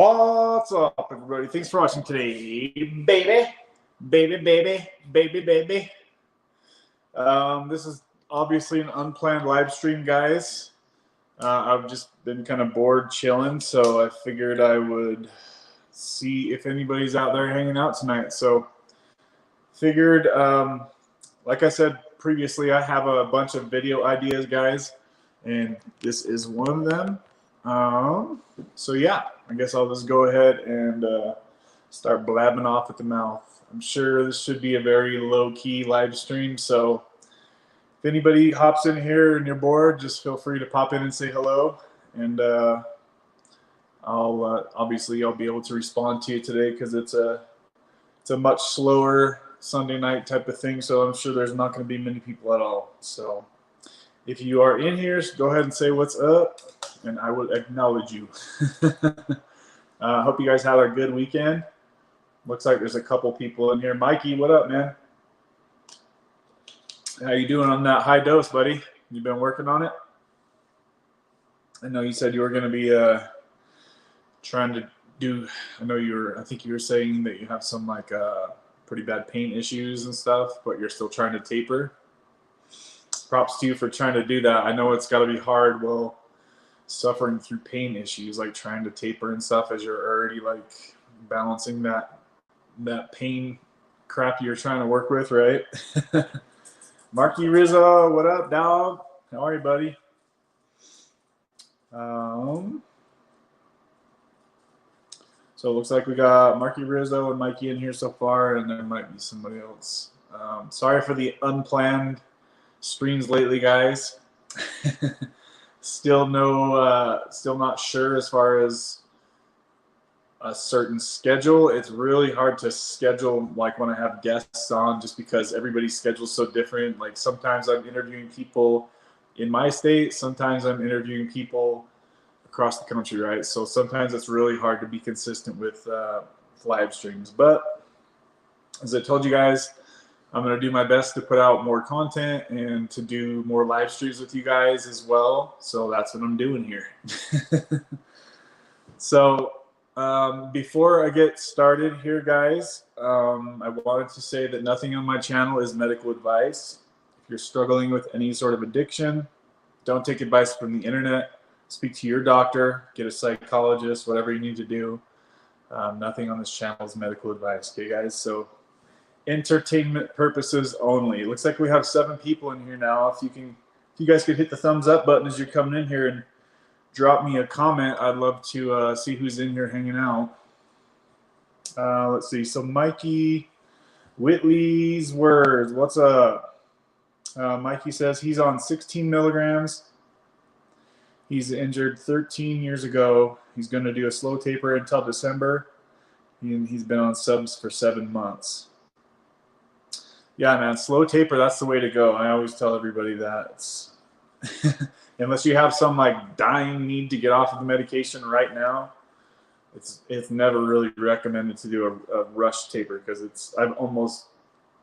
What's up, everybody? Thanks for watching today, baby. This is obviously an unplanned live stream, guys. I've just been kind of bored chilling, so I figured I would see if anybody's out there hanging out tonight. So figured, like I said previously, I have a bunch of video ideas, guys, and this is one of them. So yeah, I guess I'll just go ahead and start blabbing off at the mouth. I'm sure this should be a very low-key live stream, so if anybody hops in here and you're bored, just feel free to pop in and say hello, and obviously I'll be able to respond to you today because it's a much slower Sunday night type of thing, so I'm sure there's not going to be many people at all. So if you are in here, go ahead and say what's up, and I will acknowledge you. Hope you guys had a good weekend. Looks like there's a couple people in here. Mikey, what up, man? How you doing on that high dose, buddy? You been working on it? I know you said you were going to be trying to do. I think you were saying that you have some like pretty bad pain issues and stuff, but you're still trying to taper. Props to you for trying to do that. I know it's got to be hard while suffering through pain issues, like trying to taper and stuff, as you're already like balancing that pain crap you're trying to work with, right? Marky Rizzo, what up, dog? How are you, buddy? So it looks like we got Marky Rizzo and Mikey in here so far, and there might be somebody else. Sorry for the unplanned streams lately, guys. Still not sure as far as a certain schedule. It's really hard to schedule like when I have guests on, just because everybody's schedule is so different. Like sometimes I'm interviewing people in my state, sometimes I'm interviewing people across the country, right? So sometimes it's really hard to be consistent with live streams. But as I told you guys, I'm going to do my best to put out more content and to do more live streams with you guys as well. So that's what I'm doing here. So before I get started here, guys, I wanted to say that nothing on my channel is medical advice. If you're struggling with any sort of addiction, don't take advice from the internet. Speak to your doctor, get a psychologist, whatever you need to do. Nothing on this channel is medical advice, okay, guys? So entertainment purposes only. It looks like we have 7 people in here now. If you guys could hit the thumbs up button as you're coming in here and drop me a comment, I'd love to see who's in here hanging out. Let's see. So Mikey Whitley's words. What's up? Mikey says he's on 16 milligrams. He's injured 13 years ago. He's going to do a slow taper until December. He's been on subs for 7 months. Yeah, man, slow taper, that's the way to go. I always tell everybody that. Unless you have some like dying need to get off of the medication right now, it's never really recommended to do a rush taper, because almost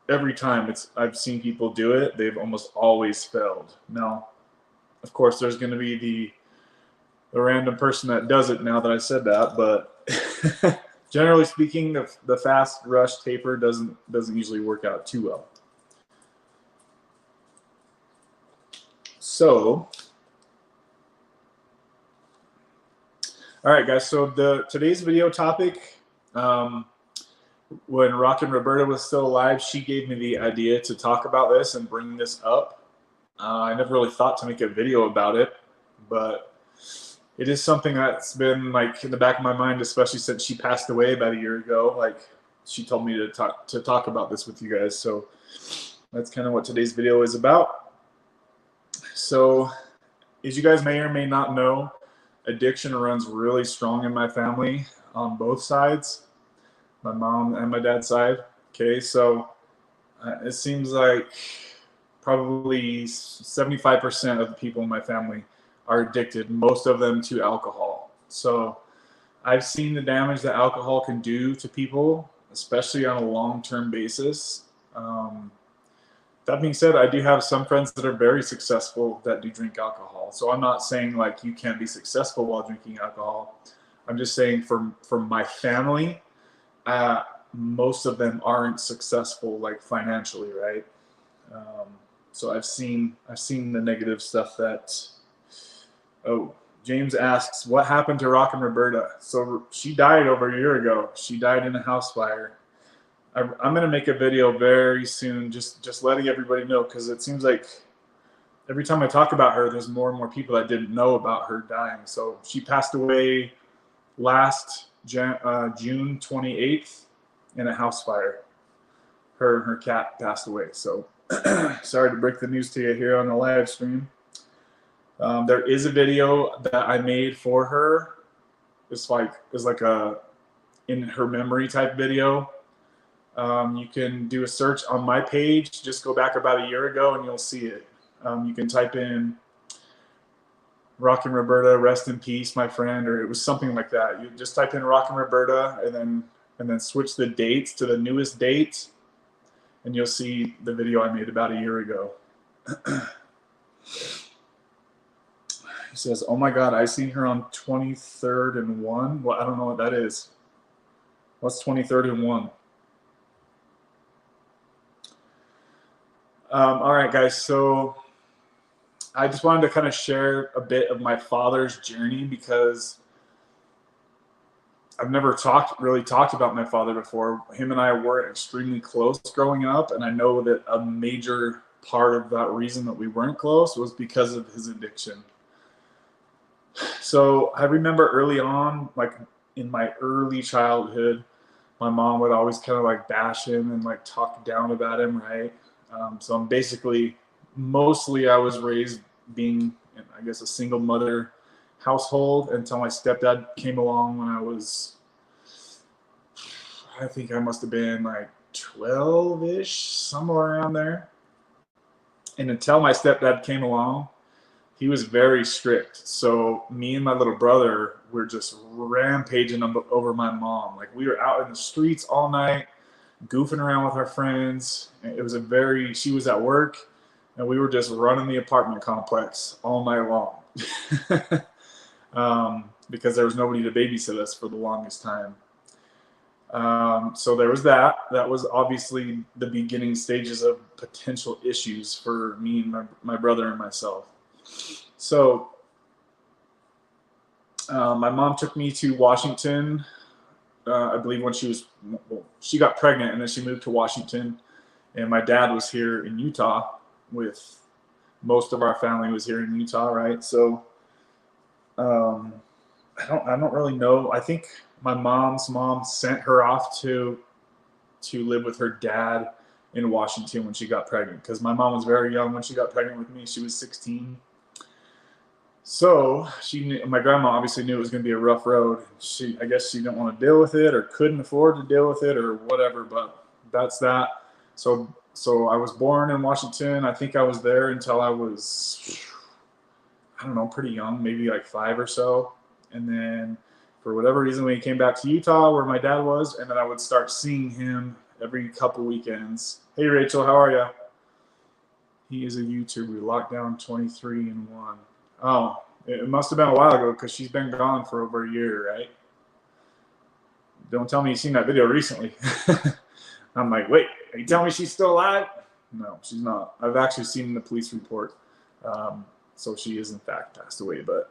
every time I've seen people do it, they've almost always failed. Now, of course, there's going to be the random person that does it now that I said that, but generally speaking, the fast rush taper doesn't usually work out too well. So, all right, guys. So today's video topic, when Rockin' Roberta was still alive, she gave me the idea to talk about this and bring this up. I never really thought to make a video about it, but it is something that's been like in the back of my mind, especially since she passed away about a year ago. Like, she told me to talk about this with you guys. So that's kind of what today's video is about. So as you guys may or may not know, addiction runs really strong in my family on both sides, my mom and my dad's side. Okay, so it seems like probably 75% of the people in my family are addicted, most of them to alcohol. So I've seen the damage that alcohol can do to people, especially on a long-term basis. That being said, I do have some friends that are very successful that do drink alcohol. So I'm not saying like you can't be successful while drinking alcohol. I'm just saying from my family, most of them aren't successful like financially, right? Um, so I've seen the negative stuff that. Oh, James asks, what happened to Rock and Roberta? So she died over a year ago. She died in a house fire. I'm gonna make a video very soon, just letting everybody know, because it seems like every time I talk about her, there's more and more people that didn't know about her dying. So she passed away last June 28th in a house fire. Her and her cat passed away. So sorry to break the news to you here on the live stream. There is a video that I made for her. It's like a in her memory type video. You can do a search on my page. Just go back about a year ago and you'll see it. You can type in Rock and Roberta, rest in peace, my friend, or it was something like that. You just type in Rock and Roberta and then switch the dates to the newest date, and you'll see the video I made about a year ago. He says, oh my God, I seen her on 23rd and 1. Well, I don't know what that is. What's 23rd and 1? All right, guys. So I just wanted to kind of share a bit of my father's journey, because I've never really talked about my father before. Him and I were extremely close growing up, and I know that a major part of that reason that we weren't close was because of his addiction. So I remember early on, like in my early childhood, my mom would always kind of like bash him and like talk down about him, right? So I'm basically, mostly I was raised being, I guess, a single mother household until my stepdad came along when I think I must have been like 12-ish, somewhere around there. And until my stepdad came along, he was very strict. So me and my little brother were just rampaging over my mom. Like, we were out in the streets all night, goofing around with our friends. She was at work, and we were just running the apartment complex all night long. Because there was nobody to babysit us for the longest time. So there was that. That was obviously the beginning stages of potential issues for me and my brother and myself. So my mom took me to Washington, I believe when she got pregnant, and then she moved to Washington, and my dad was here in Utah with most of our family was here in Utah, right? So I don't really know. I think my mom's mom sent her off to live with her dad in Washington when she got pregnant, because my mom was very young when she got pregnant with me. She was 16. So my grandma obviously knew it was going to be a rough road. I guess she didn't want to deal with it, or couldn't afford to deal with it, or whatever, but that's that. So I was born in Washington. I think I was there until I was, I don't know, pretty young, maybe like 5 or so. And then for whatever reason, we came back to Utah where my dad was, and then I would start seeing him every couple weekends. Hey, Rachel, how are you? He is a YouTuber. Lockdown 23 and 1. Oh, it must have been a while ago, because she's been gone for over a year, right? Don't tell me you've seen that video recently. I'm like, wait, are you telling me she's still alive? No, she's not. I've actually seen the police report. So she is in fact passed away. But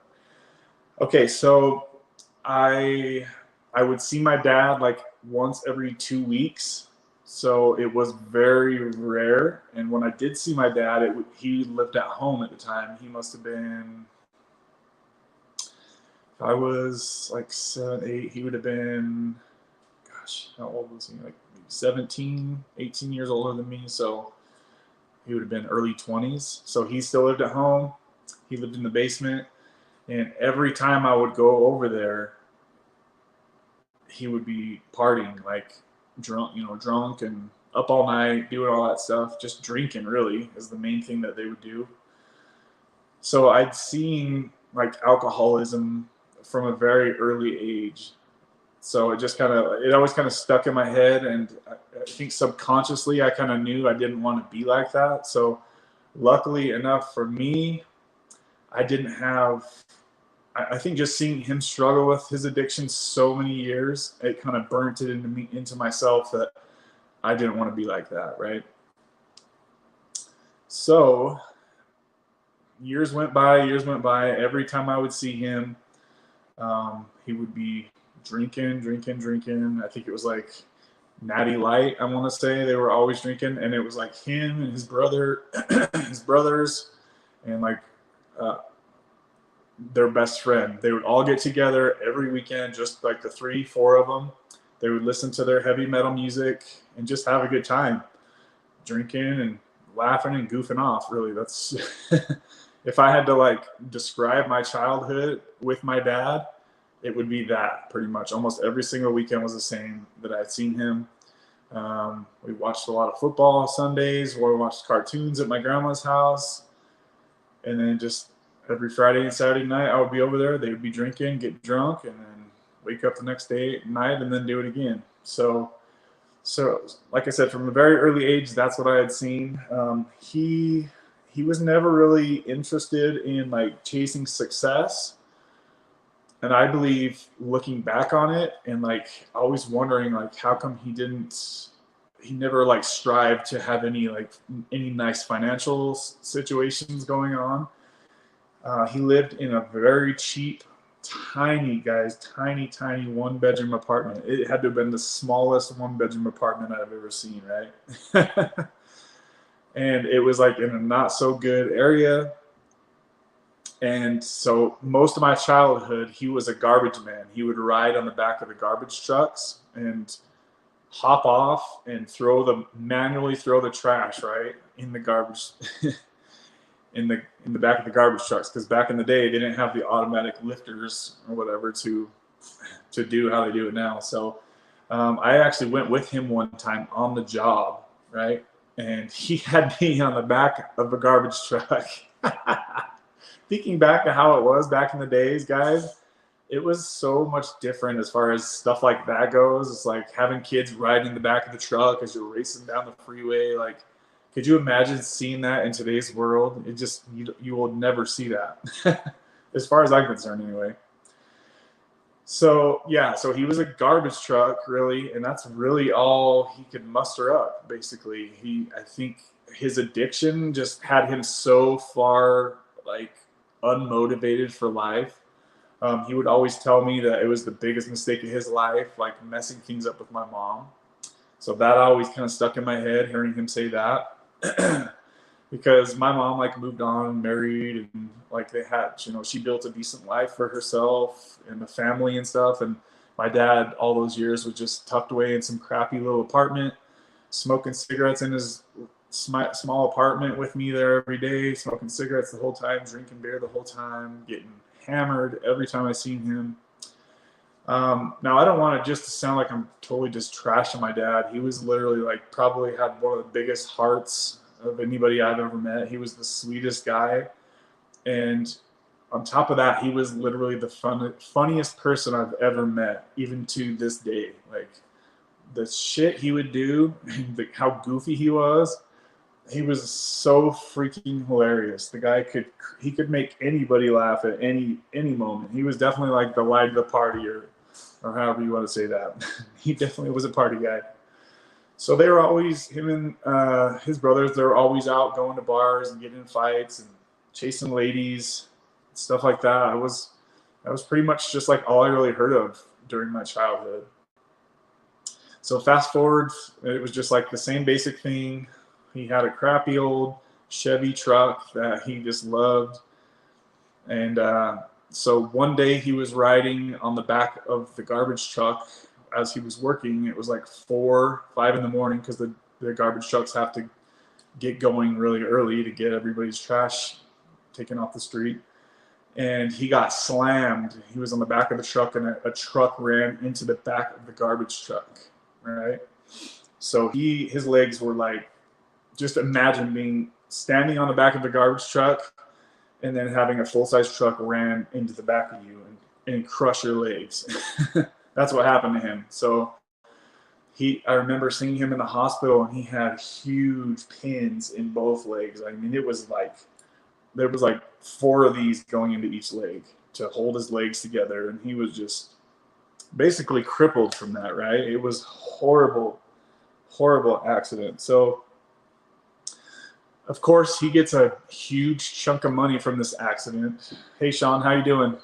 okay, so I would see my dad like once every 2 weeks. So it was very rare. And when I did see my dad, he lived at home at the time. He must have been, if I was like 7, 8, he would have been, gosh, how old was he? Like 17, 18 years older than me. So he would have been early 20s. So he still lived at home. He lived in the basement. And every time I would go over there, he would be partying, like drunk and up all night, doing all that stuff. Just drinking, really, is the main thing that they would do. So I'd seen like alcoholism from a very early age. So it always kind of stuck in my head. And I think subconsciously I kind of knew I didn't want to be like that. So luckily enough for me, I didn't have I think just seeing him struggle with his addiction so many years, it kind of burnt it into me, into myself, that I didn't want to be like that, right? So years went by, years went by. Every time I would see him, he would be drinking, drinking, drinking. I think it was like Natty Light, I want to say. They were always drinking, and it was like him and his brother, his brothers, and like uh, their best friend. They would all get together every weekend, just like the 3, 4 of them. They would listen to their heavy metal music and just have a good time, drinking and laughing and goofing off. Really, that's if I had to like describe my childhood with my dad, it would be that pretty much. Almost every single weekend was the same that I'd seen him. We watched a lot of football Sundays, or we watched cartoons at my grandma's house, and then just every Friday and Saturday night I would be over there. They would be drinking, get drunk, and then wake up the next day night and then do it again. So like I said, from a very early age, that's what I had seen. He was never really interested in like chasing success. And I believe, looking back on it and like always wondering like how come he never like strived to have any nice financial situations going on. He lived in a very cheap, tiny 1-bedroom apartment. It had to have been the smallest 1-bedroom apartment I've ever seen, right? And it was like in a not so good area. And so most of my childhood, he was a garbage man. He would ride on the back of the garbage trucks and hop off and manually throw the trash, right, in the garbage in the back of the garbage trucks, because back in the day they didn't have the automatic lifters or whatever to do how they do it now. So I actually went with him one time on the job, right, and he had me on the back of a garbage truck. Thinking back to how it was back in the days, guys, it was so much different as far as stuff like that goes. It's like having kids riding in the back of the truck as you're racing down the freeway. Like, could you imagine seeing that in today's world? It just, you will never see that, as far as I'm concerned, anyway. So yeah, so he was a garbage truck, really, and that's really all he could muster up. Basically, I think his addiction just had him so far like unmotivated for life. He would always tell me that it was the biggest mistake of his life, like messing things up with my mom. So that always kind of stuck in my head, hearing him say that. Because my mom like moved on, married, and like they had, she built a decent life for herself and the family and stuff. And my dad, all those years, was just tucked away in some crappy little apartment, smoking cigarettes in his small apartment with me there every day, smoking cigarettes the whole time, drinking beer the whole time, getting hammered every time I seen him. Now I don't want to just sound like I'm totally just trashing my dad. He was literally like probably had one of the biggest hearts of anybody I've ever met. He was the sweetest guy, and on top of that, he was literally the funniest person I've ever met, even to this day. Like the shit he would do, how goofy he was so freaking hilarious. The guy could make anybody laugh at any moment. He was definitely like the light of the party, or however you want to say that. He definitely was a party guy. So they were always, him and his brothers, they were always out going to bars and getting in fights and chasing ladies, stuff like that. That was pretty much just like all I really heard of during my childhood. So fast forward, it was just like the same basic thing. He had a crappy old Chevy truck that he just loved. And so one day he was riding on the back of the garbage truck as he was working. It was like 4, 5 in the morning, because the garbage trucks have to get going really early to get everybody's trash taken off the street. And he got slammed. He was on the back of the truck, and a truck ran into the back of the garbage truck, right? So his legs were like, just imagine being standing on the back of the garbage truck and then having a full-size truck ran into the back of you and crush your legs. That's what happened to him. So I remember seeing him in the hospital, and he had huge pins in both legs. I mean, there was like 4 of these going into each leg. to hold his legs together, and he was just basically crippled from that, right? It was horrible, horrible accident. So of course he gets a huge chunk of money from this accident. Hey Sean, how you doing?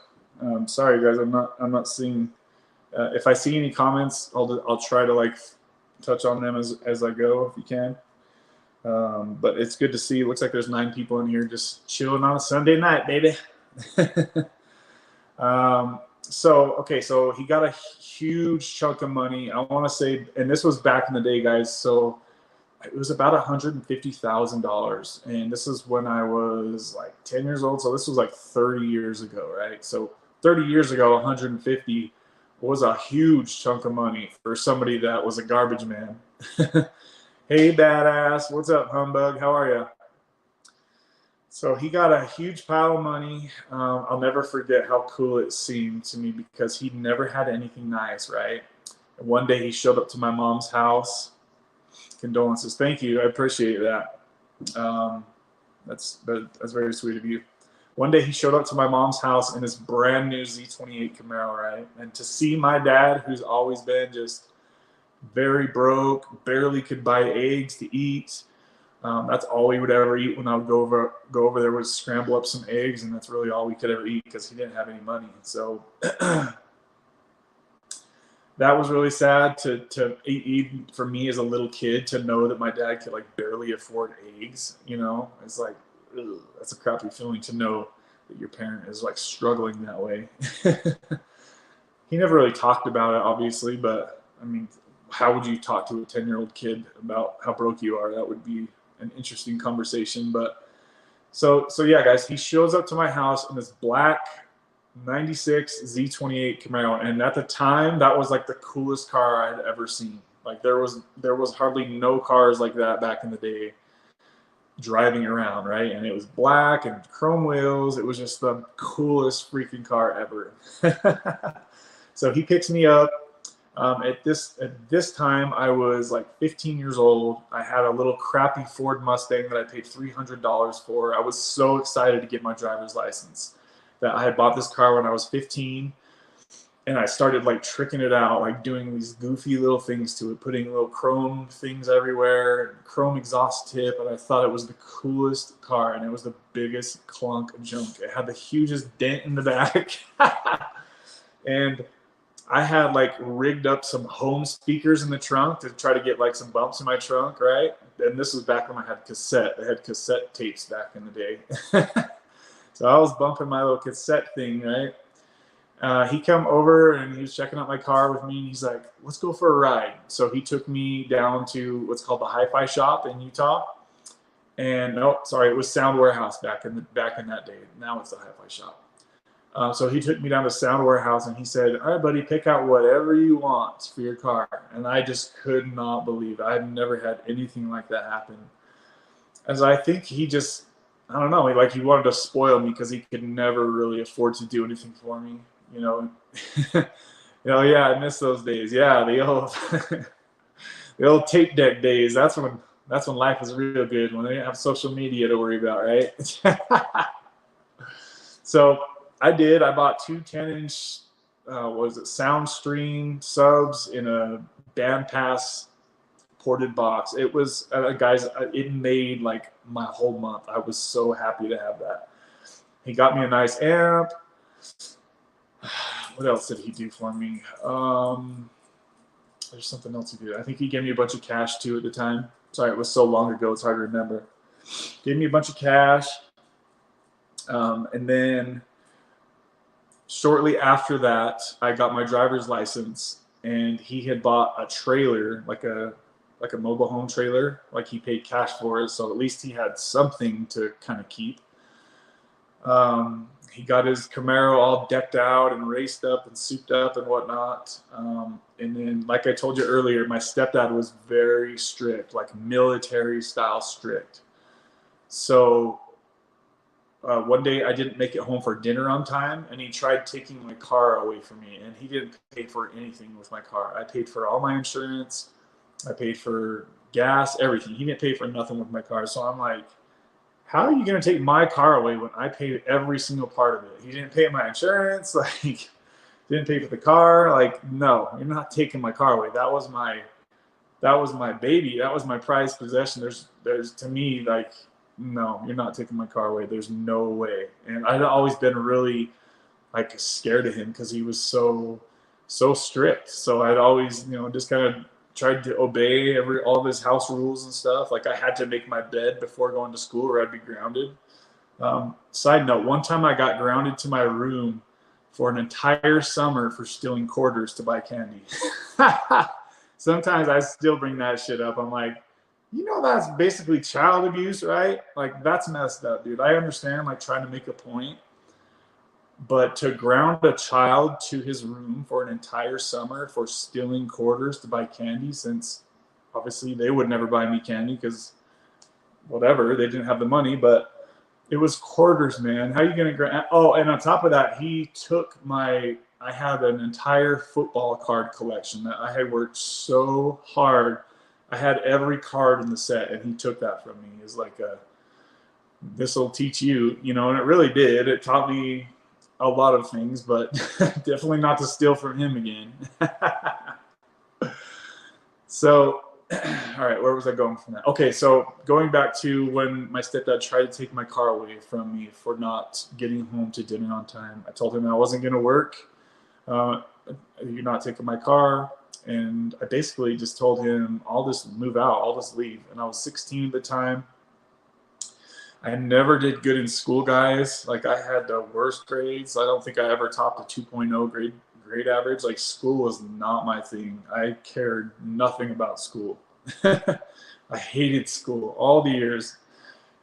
Sorry guys, I'm not seeing. If I see any comments, I'll try to like touch on them as I go if you can. But it's good to see. It looks like there's 9 people in here just chilling on a Sunday night, baby. So he got a huge chunk of money. I want to say, and this was back in the day, guys. So it was about $150,000, and this is when I was like 10 years old. So this was like 30 years ago, right? So 30 years ago, 150 was a huge chunk of money for somebody that was a garbage man. Hey, badass. What's up, humbug? How are you? So he got a huge pile of money. I'll never forget how cool it seemed to me because he never had anything nice, right? And one day he showed up to my mom's house. Condolences. Thank you. I appreciate that. That's very sweet of you. One day he showed up to my mom's house in his brand new Z28 Camaro, right? And to see my dad, who's always been just very broke, barely could buy eggs to eat. That's all we would ever eat when I would go over there was scramble up some eggs, and that's really all we could ever eat because he didn't have any money. So that was really sad to even for me as a little kid to know that my dad could like barely afford eggs. You know, it's like, ugh, that's a crappy feeling to know that your parent is like struggling that way. He never really talked about it, obviously, but I mean, how would you talk to a 10-year-old kid about how broke you are? That would be an interesting conversation. But so yeah, guys, he shows up to my house in this black 96 Z28 Camaro, and at the time that was like the coolest car I'd ever seen. Like there was hardly no cars like that back in the day driving around, right? And it was black and chrome wheels. It was just the coolest freaking car ever. So he picks me up. At this time, I was like 15 years old. I had a little crappy Ford Mustang that I paid $300 for. I was so excited to get my driver's license that I had bought this car when I was 15, and I started like tricking it out, like doing these goofy little things to it, putting little chrome things everywhere, chrome exhaust tip, and I thought it was the coolest car, and it was the biggest clunk of junk. It had the hugest dent in the back, and I had like rigged up some home speakers in the trunk to try to get like some bumps in my trunk, right? And this was back when I had cassette. I had cassette tapes back in the day. So I was bumping my little cassette thing, right? He come over and he was checking out my car with me, and he's like, let's go for a ride. So he took me down to what's called the Hi-Fi Shop in Utah. And no, sorry, it was Sound Warehouse back in that day. Now it's the Hi-Fi Shop. So he took me down to Sound Warehouse, and he said, all right, buddy, pick out whatever you want for your car. And I just could not believe it. I had never had anything like that happen. As I think he just, I don't know, like he wanted to spoil me because he could never really afford to do anything for me, you know. Yeah, I miss those days. Yeah, the old the old tape deck days. That's when life was real good, when they didn't have social media to worry about, right? So I bought two 10-inch, Soundstream subs in a bandpass ported box. It was, guys, it made like my whole month. I was so happy to have that. He got me a nice amp. What else did he do for me? There's something else he did. I think he gave me a bunch of cash too at the time. Sorry, it was so long ago, it's hard to remember. Gave me a bunch of cash. And then shortly after that, I got my driver's license, and he had bought a trailer, like a mobile home trailer. Like he paid cash for it, so at least he had something to kind of keep. He got his Camaro all decked out and raced up and souped up and whatnot. And then, like I told you earlier, my stepdad was very strict, like military style strict. So one day I didn't make it home for dinner on time, and he tried taking my car away from me, and he didn't pay for anything with my car. I paid for all my insurance. I paid for gas, everything. He didn't pay for nothing with my car. So I'm like, how are you going to take my car away when I paid every single part of it? He didn't pay my insurance, like didn't pay for the car. Like, no, you're not taking my car away. That was my baby. That was my prized possession. There's to me, like, no, you're not taking my car away. There's no way. And I'd always been really like scared of him because he was so strict. So I'd always, just kind of tried to obey all of his house rules and stuff. Like I had to make my bed before going to school or I'd be grounded. Side note, one time I got grounded to my room for an entire summer for stealing quarters to buy candy. Sometimes I still bring that shit up. I'm like, that's basically child abuse, right? Like that's messed up, dude. I understand like trying to make a point, but to ground a child to his room for an entire summer for stealing quarters to buy candy, since obviously they would never buy me candy because whatever, they didn't have the money, but it was quarters, man. How are you going to grant? Oh, and on top of that, he took I had an entire football card collection that I had worked so hard. I had every card in the set, and he took that from me. It's like, this will teach you, and it really did. It taught me a lot of things, but definitely not to steal from him again. So, all right, where was I going from that? Okay, so going back to when my stepdad tried to take my car away from me for not getting home to dinner on time. I told him I wasn't going to work. You're not taking my car. And I basically just told him, I'll just move out. I'll just leave. And I was 16 at the time. I never did good in school, guys. Like I had the worst grades. I don't think I ever topped a 2.0 grade average. Like school was not my thing. I cared nothing about school. I hated school all the years.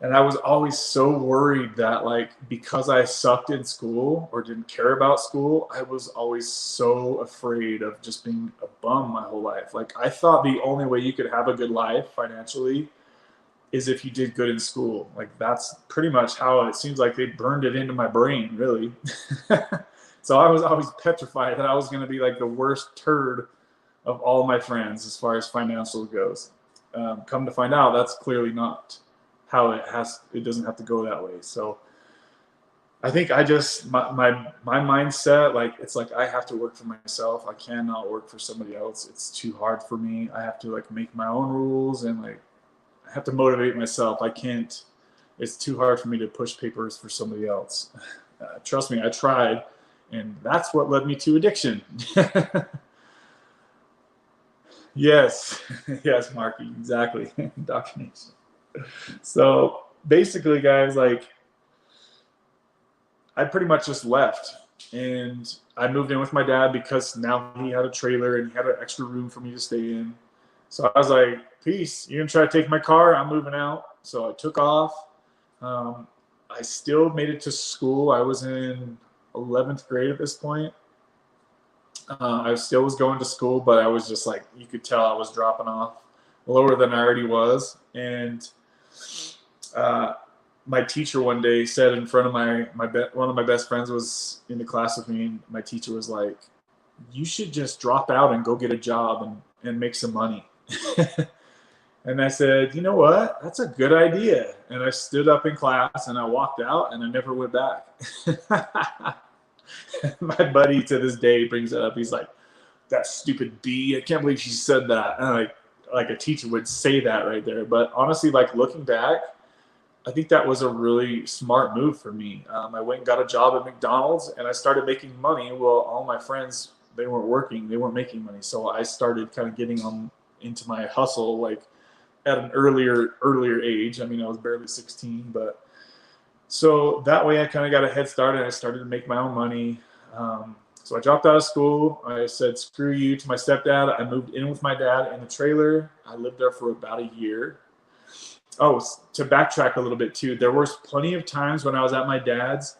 And I was always so worried that like, because I sucked in school or didn't care about school, I was always so afraid of just being a bum my whole life. Like I thought the only way you could have a good life financially is if you did good in school. Like that's pretty much how it seems like they burned it into my brain, really. So I was always petrified that I was going to be like the worst turd of all my friends as far as financial goes. Come to find out, that's clearly not how it doesn't have to go that way. So I think I just, my mindset, like, it's like, I have to work for myself. I cannot work for somebody else. It's too hard for me. I have to like make my own rules and like, I have to motivate myself. I can't, it's too hard for me to push papers for somebody else. Trust me, I tried, and that's what led me to addiction. Yes, yes, Marky, exactly. Indoctrination. So basically, guys, like, I pretty much just left, and I moved in with my dad because now he had a trailer and he had an extra room for me to stay in. So I was like, peace, you're gonna try to take my car? I'm moving out. So I took off. I still made it to school. I was in 11th grade at this point. I still was going to school, but I was just like, you could tell I was dropping off lower than I already was. And my teacher one day said in front of one of my best friends was in the class with me, and my teacher was like, you should just drop out and go get a job and make some money. And I said, you know what? That's a good idea. And I stood up in class and I walked out and I never went back. My buddy to this day brings it up. He's like, that stupid B. I can't believe she said that. And like a teacher would say that right there. But honestly, like looking back, I think that was a really smart move for me. I went and got a job at McDonald's and I started making money. Well, all my friends, they weren't working. They weren't making money. So I started kind of getting into my hustle, like at an earlier age. I mean, I was barely 16, but so that way I kind of got a head start and I started to make my own money. So I dropped out of school. I said, screw you to my stepdad. I moved in with my dad in the trailer. I lived there for about a year. Oh, to backtrack a little bit too, there was plenty of times when I was at my dad's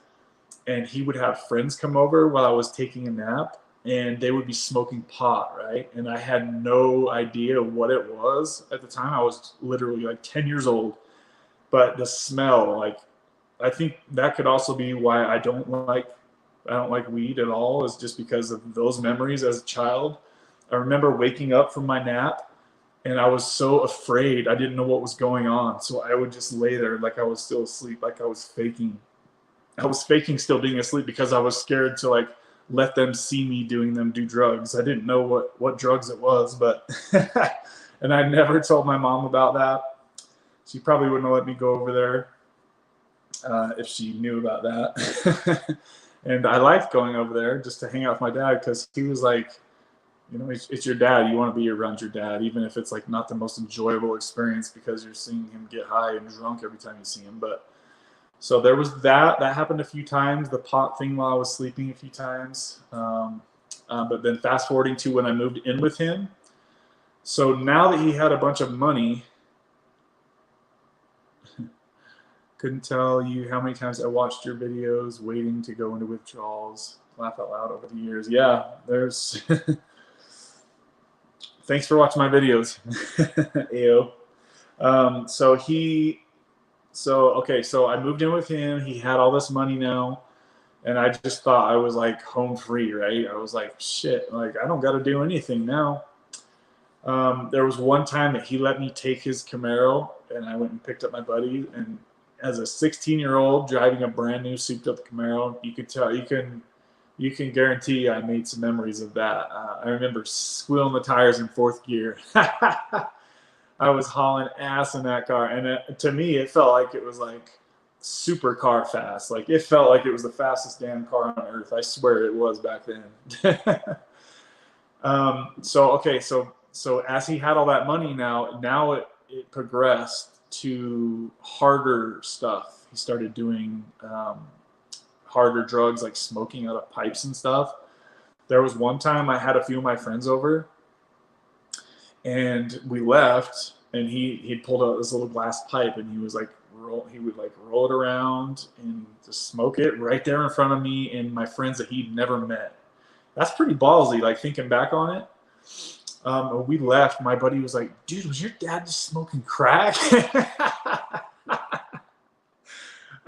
and he would have friends come over while I was taking a nap and they would be smoking pot, right? And I had no idea what it was at the time. I was literally like 10 years old. But the smell, like, I think that could also be why I don't like weed at all, is just because of those memories as a child. I remember waking up from my nap And I was so afraid. I didn't know what was going on. So I would just lay there like I was still asleep, like I was faking. I was faking still being asleep because I was scared to like let them see me do drugs. I didn't know what drugs it was, but and I never told my mom about that. She probably wouldn't have let me go over there if she knew about that. And I liked going over there just to hang out with my dad because he was like, you know, it's your dad. You want to be around your dad, even if it's like not the most enjoyable experience because you're seeing him get high and drunk every time you see him. But so there was that. That happened a few times. The pot thing while I was sleeping a few times. But then fast forwarding to when I moved in with him. So now that he had a bunch of money, couldn't tell you how many times I watched your videos waiting to go into withdrawals. Laugh out loud over the years. Yeah, there's... Thanks for watching my videos. Ayo. So I moved in with him. He had all this money now. And I just thought I was like home free, right? I was like, shit, like I don't got to do anything now. There was one time that he let me take his Camaro and I went and picked up my buddy. And as a 16-year-old driving a brand new souped up Camaro, you could tell, you can guarantee I made some memories of that. I remember squealing the tires in fourth gear. I was hauling ass in that car. And to me, it felt like it was like super car fast. Like it felt like it was the fastest damn car on earth. I swear it was back then. So as he had all that money now it progressed to harder stuff. He started doing harder drugs like smoking out of pipes and stuff. There was one time I had a few of my friends over and we left and he pulled out this little glass pipe and he was like he would like roll it around and just smoke it right there in front of me and my friends that he'd never met. That's pretty ballsy, like thinking back on it. We left. My buddy was like, dude, was your dad just smoking crack?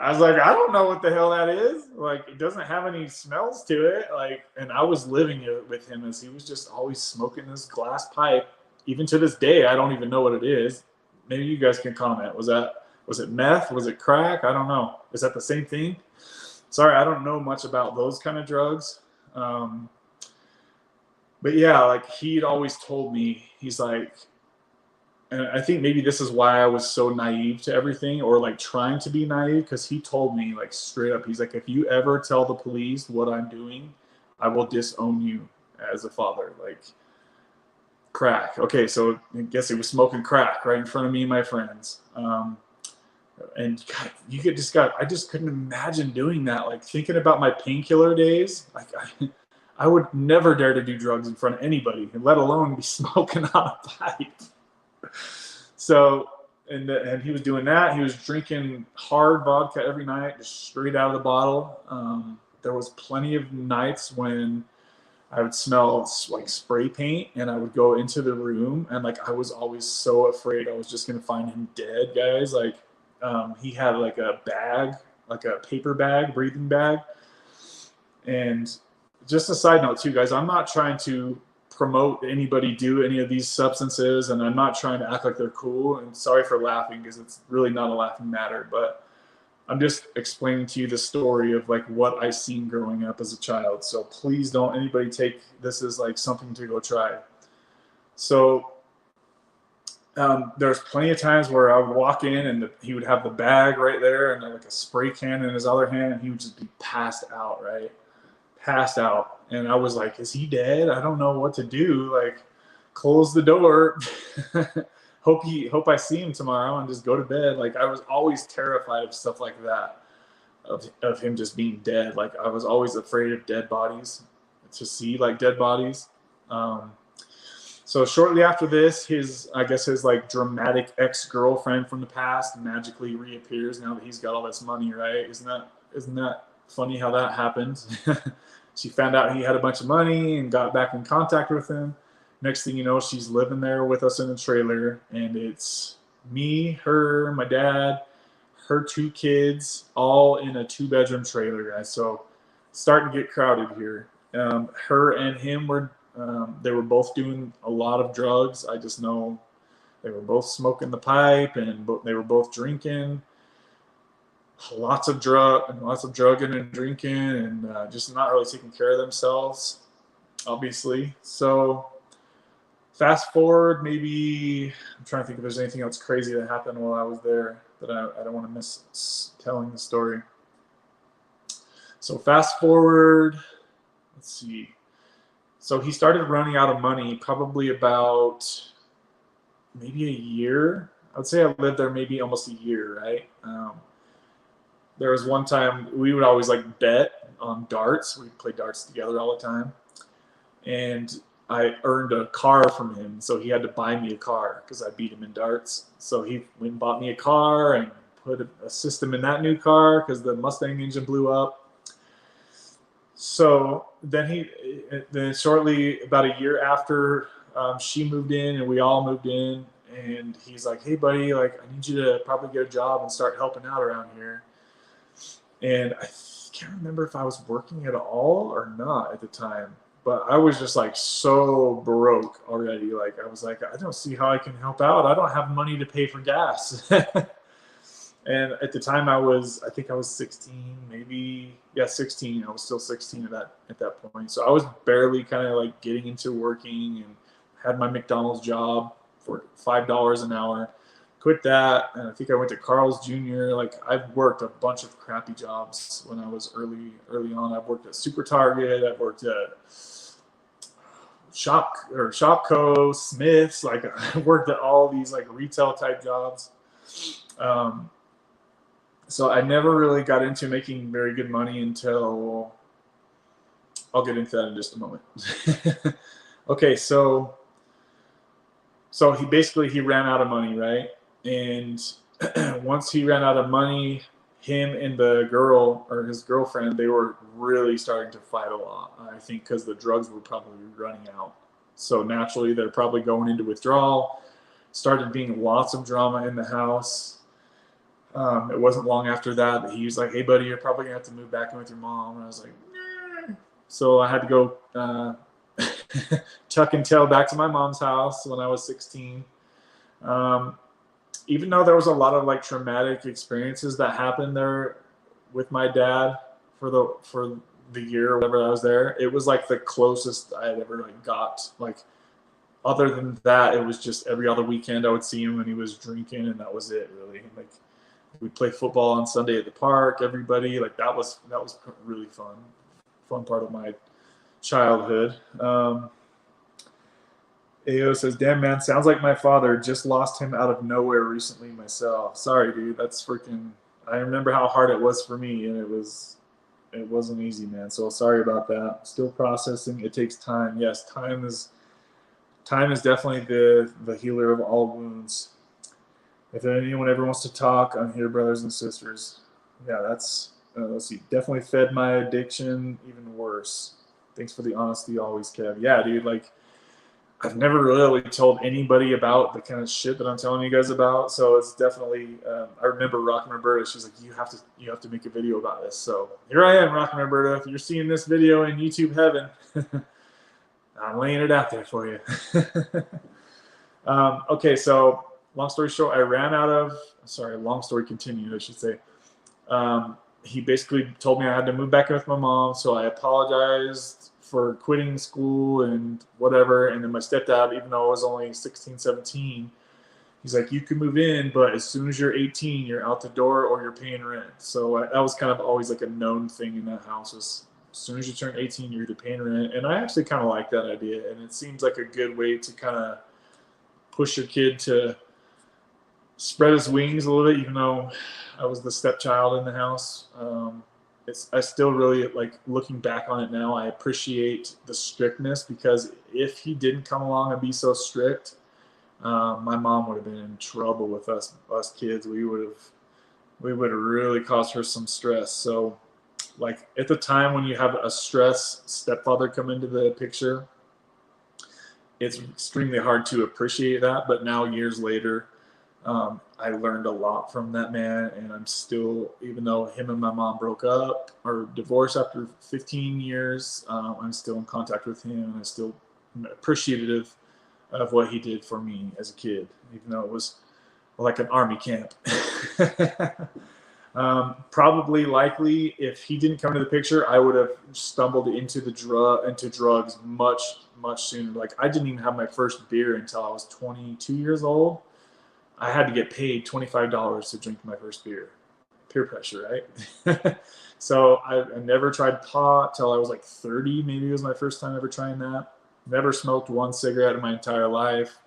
I was like, I don't know what the hell that is. Like, it doesn't have any smells to it. Like, and I was living it with him as he was just always smoking this glass pipe. Even to this day, I don't even know what it is. Maybe you guys can comment. Was it meth? Was it crack? I don't know. Is that the same thing? Sorry, I don't know much about those kind of drugs. But yeah, like he'd always told me, he's like, and I think maybe this is why I was so naive to everything or like trying to be naive because he told me like straight up, he's like, if you ever tell the police what I'm doing, I will disown you as a father. Like crack. Okay, so I guess he was smoking crack right in front of me and my friends. And God, I just couldn't imagine doing that. Like thinking about my painkiller days, like I would never dare to do drugs in front of anybody, let alone be smoking on a pipe. So, and he was doing that. He was drinking hard vodka every night, just straight out of the bottle. There was plenty of nights when I would smell like spray paint and I would go into the room and like I was always so afraid I was just going to find him dead, guys. Like he had like a bag, like a paper bag, breathing bag. And just a side note too, guys, I'm not trying to promote anybody do any of these substances and I'm not trying to act like they're cool. And sorry for laughing because it's really not a laughing matter, but I'm just explaining to you the story of like what I seen growing up as a child. So please don't anybody take this as like something to go try. So there's plenty of times where I would walk in and he would have the bag right there and like a spray can in his other hand and he would just be passed out, right? Passed out. And I was like, is he dead? I don't know what to do. Like, close the door. Hope I see him tomorrow and just go to bed. Like, I was always terrified of stuff like that, of him just being dead. Like, I was always afraid of dead bodies, to see like dead bodies. So shortly after this, his like dramatic ex-girlfriend from the past magically reappears now that he's got all this money, right? Isn't that funny how that happened? She found out he had a bunch of money and got back in contact with him. Next thing you know, she's living there with us in the trailer, and it's me, her, my dad, her 2 kids, all in a 2-bedroom trailer, guys. So it's starting to get crowded here. Her and him they were both doing a lot of drugs. I just know They were both smoking the pipe, and they were both drinking. Lots of drugging and drinking, and just not really taking care of themselves, obviously. So fast forward, maybe I'm trying to think if there's anything else crazy that happened while I was there that I don't want to miss telling the story. So fast forward, let's see. So he started running out of money probably about maybe a year. I would say I lived there maybe almost a year, right? There was one time we would always like bet on darts. We'd play darts together all the time. And I earned a car from him, so he had to buy me a car because I beat him in darts. So he went and bought me a car and put a system in that new car because the Mustang engine blew up. So then shortly, about a year after, she moved in and we all moved in, and he's like, "Hey, buddy, like I need you to probably get a job and start helping out around here." And I can't remember if I was working at all or not at the time, but I was just like so broke already. Like I was like, I don't see how I can help out. I don't have money to pay for gas. And at the time I think I was 16, maybe, yeah, 16. I was still 16 at that point. So I was barely kind of like getting into working, and had my McDonald's job for $5 an hour. Quit that, and I think I went to Carl's Jr. Like I've worked a bunch of crappy jobs when I was early on. I've worked at Super Target. I've worked at Shopco, Smiths. Like I worked at all these like retail type jobs. So I never really got into making very good money until, I'll get into that in just a moment. Okay, so he ran out of money, right? And once he ran out of money, him and the girl, or his girlfriend, they were really starting to fight a lot. I think because the drugs were probably running out. So naturally, they're probably going into withdrawal. Started being lots of drama in the house. It wasn't long after that he was like, "Hey, buddy, you're probably gonna have to move back in with your mom." And I was like, "Nah." So I had to go tuck and tail back to my mom's house when I was 16. Even though there was a lot of like traumatic experiences that happened there with my dad for the year or whatever I was there, it was like the closest I had ever like got. Like other than that, it was just every other weekend I would see him when he was drinking, and that was it really. Like we'd play football on Sunday at the park. Everybody, like that was really fun part of my childhood. AO says, "Damn man, sounds like my father. Just lost him out of nowhere recently myself." Sorry, dude. That's freaking. I remember how hard it was for me, and it wasn't easy, man. So sorry about that. Still processing. It takes time. Yes, time is definitely the healer of all wounds. If anyone ever wants to talk, I'm here, brothers and sisters. Yeah, that's let's see. Definitely fed my addiction even worse. Thanks for the honesty always, Kev. Yeah, dude. Like I've never really told anybody about the kind of shit that I'm telling you guys about. So it's definitely. I remember Rockin' Roberta. She's like, you have to make a video about this. So here I am, Rockin' Roberta. If you're seeing this video in YouTube heaven, I'm laying it out there for you. Okay, so long story short, long story continued, I should say. He basically told me I had to move back in with my mom, so I apologized for quitting school and whatever. And then my stepdad, even though I was only 16, 17, he's like, "You can move in, but as soon as you're 18, you're out the door or you're paying rent." So that was kind of always like a known thing in that house, was as soon as you turn 18, you're either paying rent. And I actually kind of like that idea, and it seems like a good way to kind of push your kid to spread his wings a little bit, even though I was the stepchild in the house. I still really, like, looking back on it now, I appreciate the strictness, because if he didn't come along and be so strict, my mom would have been in trouble with us kids. We would have really caused her some stress. So, like, at the time when you have a stressed stepfather come into the picture, it's extremely hard to appreciate that. But now, years later, I learned a lot from that man, and I'm still, even though him and my mom broke up or divorced after 15 years, I'm still in contact with him, and I'm still appreciative of what he did for me as a kid, even though it was like an army camp. Probably likely, if he didn't come into the picture, I would have stumbled into drugs much sooner. Like, I didn't even have my first beer until I was 22 years old. I had to get paid $25 to drink my first beer. Peer pressure, right? So I never tried pot till I was like 30. Maybe it was my first time ever trying that. Never smoked one cigarette in my entire life.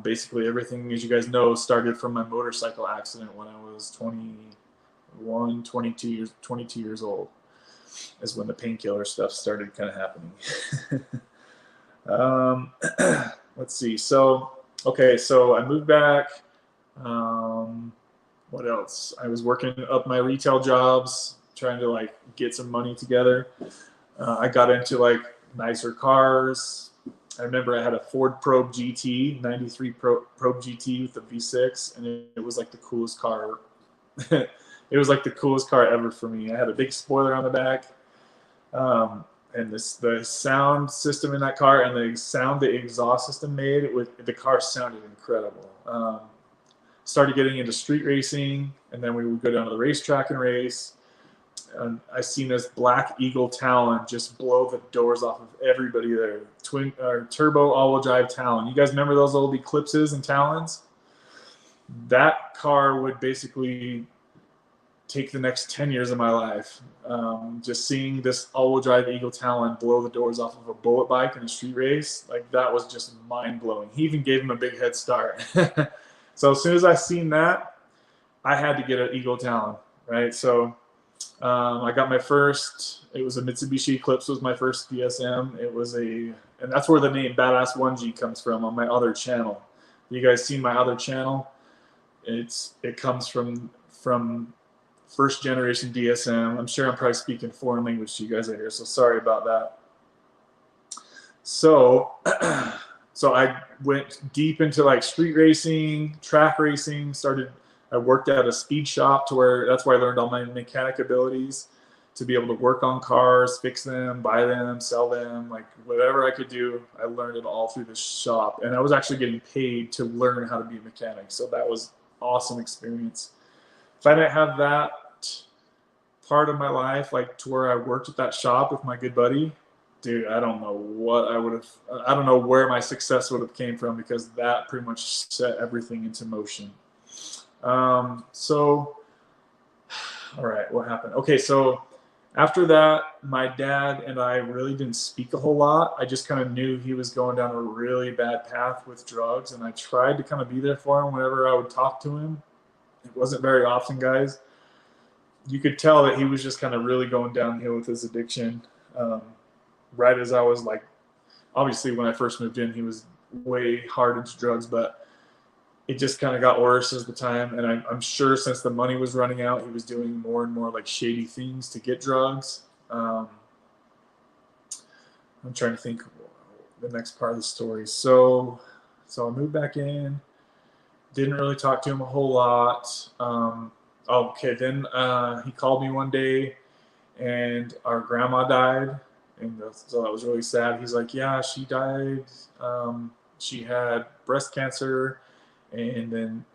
Basically, everything, as you guys know, started from my motorcycle accident when I was 22 years old. Is when the painkiller stuff started kind of happening. Let's see. So I moved back. What else? I was working up my retail jobs, trying to like get some money together. I got into like nicer cars. I remember I had a Ford Probe GT, 93 Probe GT with a V6, and it was like the coolest car. It was like the coolest car ever for me. I had a big spoiler on the back, and the sound system in that car and the sound the exhaust system made, the car sounded incredible. Started getting into street racing, and then we would go down to the racetrack and race. And I seen this Black Eagle Talon just blow the doors off of everybody there. Turbo all-wheel drive Talon. You guys remember those old Eclipses and Talons? That car would basically take the next 10 years of my life. Just seeing this all-wheel drive Eagle Talon blow the doors off of a bullet bike in a street race, like that was just mind-blowing. He even gave him a big head start. So as soon as I seen that, I had to get an Eagle Talon, right? So I got my first, it was a Mitsubishi Eclipse was my first DSM. It was and that's where the name Badass 1G comes from on my other channel. You guys seen my other channel? It comes from first generation DSM. I'm sure I'm probably speaking foreign language to you guys out here, so sorry about that. So I went deep into like street racing, track racing, I worked at a speed shop that's where I learned all my mechanic abilities to be able to work on cars, fix them, buy them, sell them, like whatever I could do, I learned it all through this shop. And I was actually getting paid to learn how to be a mechanic. So that was awesome experience. If I didn't have that part of my life, like to where I worked at that shop with my good buddy, dude, I don't know where my success would have came from, because that pretty much set everything into motion. All right, what happened? Okay, so after that, my dad and I really didn't speak a whole lot. I just kind of knew he was going down a really bad path with drugs, and I tried to kind of be there for him whenever I would talk to him. It wasn't very often, guys. You could tell that he was just kind of really going downhill with his addiction. Right as I was like, obviously when I first moved in, he was way hard into drugs, but it just kind of got worse as the time. And I'm sure since the money was running out, he was doing more and more like shady things to get drugs. I'm trying to think the next part of the story. So I moved back in, didn't really talk to him a whole lot. Then he called me one day, and our grandma died. And so that was really sad. He's like, yeah, she died. She had breast cancer, and then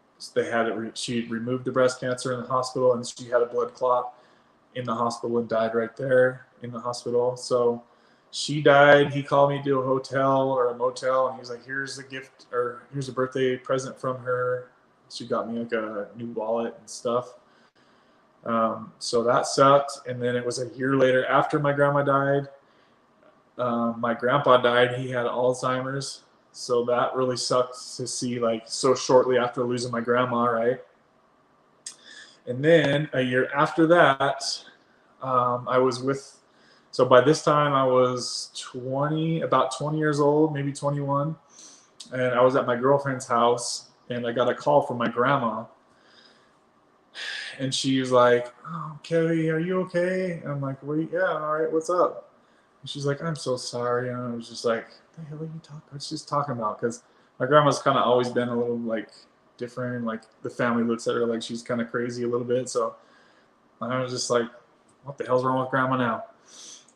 she removed the breast cancer in the hospital, and she had a blood clot in the hospital and died right there in the hospital. So she died. He called me to a hotel or a motel, and he's like, here's a gift, or here's a birthday present from her. She got me like a new wallet and stuff. So that sucked. And then it was a year later after my grandma died. My grandpa died. He had Alzheimer's. So that really sucked to see, like, so shortly after losing my grandma, right? And then a year after that, so by this time I was about 20 years old, maybe 21. And I was at my girlfriend's house, and I got a call from my grandma. And she was like, oh, Kelly, are you okay? And I'm like, wait, yeah, all right, what's up? And she's like, I'm so sorry. And I was just like, what the hell are you talking? What's she talking about? Because my grandma's kind of always been a little like different. Like the family looks at her like she's kind of crazy a little bit. So I was just like, what the hell's wrong with grandma now?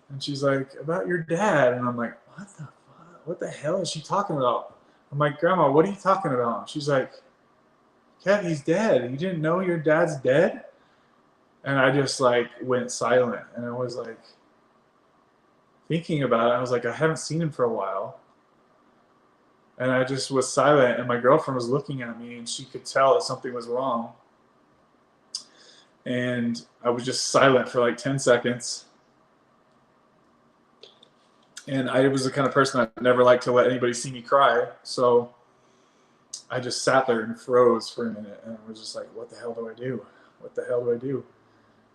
And she's like, about your dad. And I'm like, what the hell is she talking about? I'm like, Grandma, what are you talking about? She's like, Kev, he's dead. You didn't know your dad's dead? And I just like went silent. And I was like thinking about it. I was like, I haven't seen him for a while. And I just was silent. And my girlfriend was looking at me and she could tell that something was wrong. And I was just silent for like 10 seconds. And I was the kind of person I'd never like to let anybody see me cry. So I just sat there and froze for a minute. And I was just like, what the hell do I do? What the hell do I do?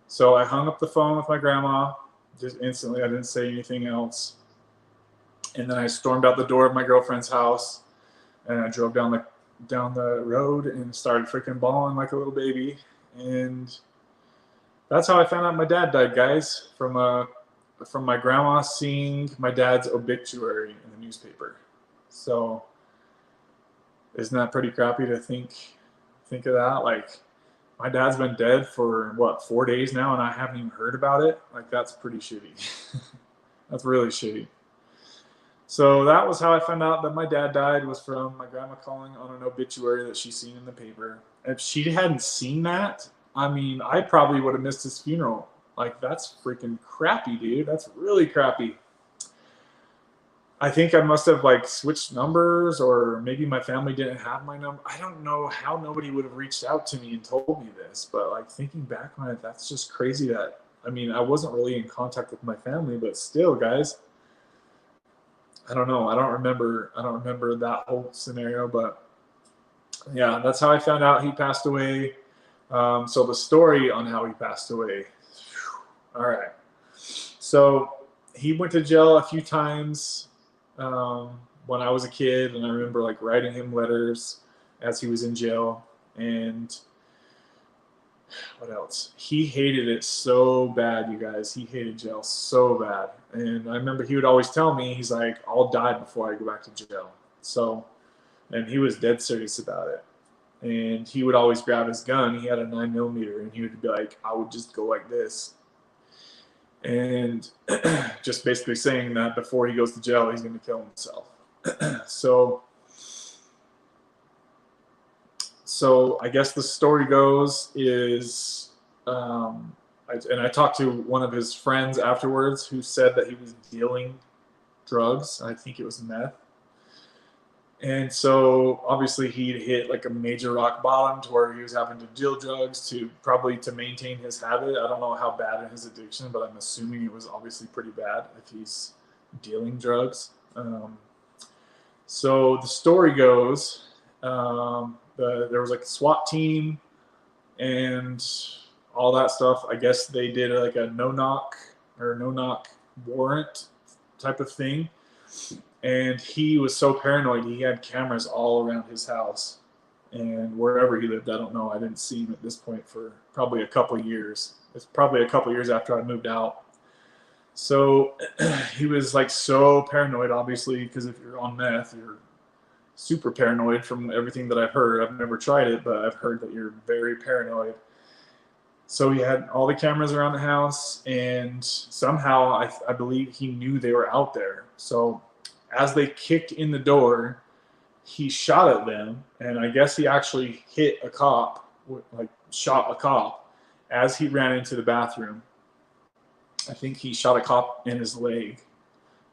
So I hung up the phone with my grandma just instantly. I didn't say anything else. And then I stormed out the door of my girlfriend's house. And I drove down the road and started freaking bawling like a little baby. And that's how I found out my dad died, guys, from my grandma seeing my dad's obituary in the newspaper. So isn't that pretty crappy to think of that? Like, my dad's been dead for what, 4 days now, and I haven't even heard about it. Like, that's pretty shitty. That's really shitty. So that was how I found out that my dad died, was from my grandma calling on an obituary that she seen in the paper. If she hadn't seen that, I mean, I probably would have missed his funeral. Like, that's freaking crappy, dude. That's really crappy. I think I must have like switched numbers, or maybe my family didn't have my number. I don't know how nobody would have reached out to me and told me this, but like thinking back on it, that's just crazy that, I mean, I wasn't really in contact with my family, but still, guys, I don't know. I don't remember that whole scenario, but yeah, that's how I found out he passed away. So the story on how he passed away. All right. So he went to jail a few times when I was a kid, and I remember like writing him letters as he was in jail. And what else? He hated it so bad, you guys. He hated jail so bad. And I remember he would always tell me, he's like, I'll die before I go back to jail. So, and he was dead serious about it. And he would always grab his gun. He had a 9mm, and he would be like, I would just go like this. And just basically saying that before he goes to jail, he's going to kill himself. So I guess the story goes is, I talked to one of his friends afterwards who said that he was dealing drugs. I think it was meth. And so obviously he'd hit like a major rock bottom to where he was having to deal drugs to maintain his habit. I don't know how bad his addiction, but I'm assuming it was obviously pretty bad if he's dealing drugs. So the story goes, there was like a SWAT team and all that stuff. I guess they did like a no-knock warrant type of thing. And he was so paranoid, he had cameras all around his house. And wherever he lived, I don't know. I didn't see him at this point for probably a couple of years. It's probably a couple of years after I moved out. So he was like so paranoid, obviously, because if you're on meth, you're super paranoid from everything that I've heard. I've never tried it, but I've heard that you're very paranoid. So he had all the cameras around the house, and somehow I believe he knew they were out there. So as they kicked in the door, he shot at them, and I guess he actually hit a cop, like shot a cop as he ran into the bathroom. I think he shot a cop in his leg,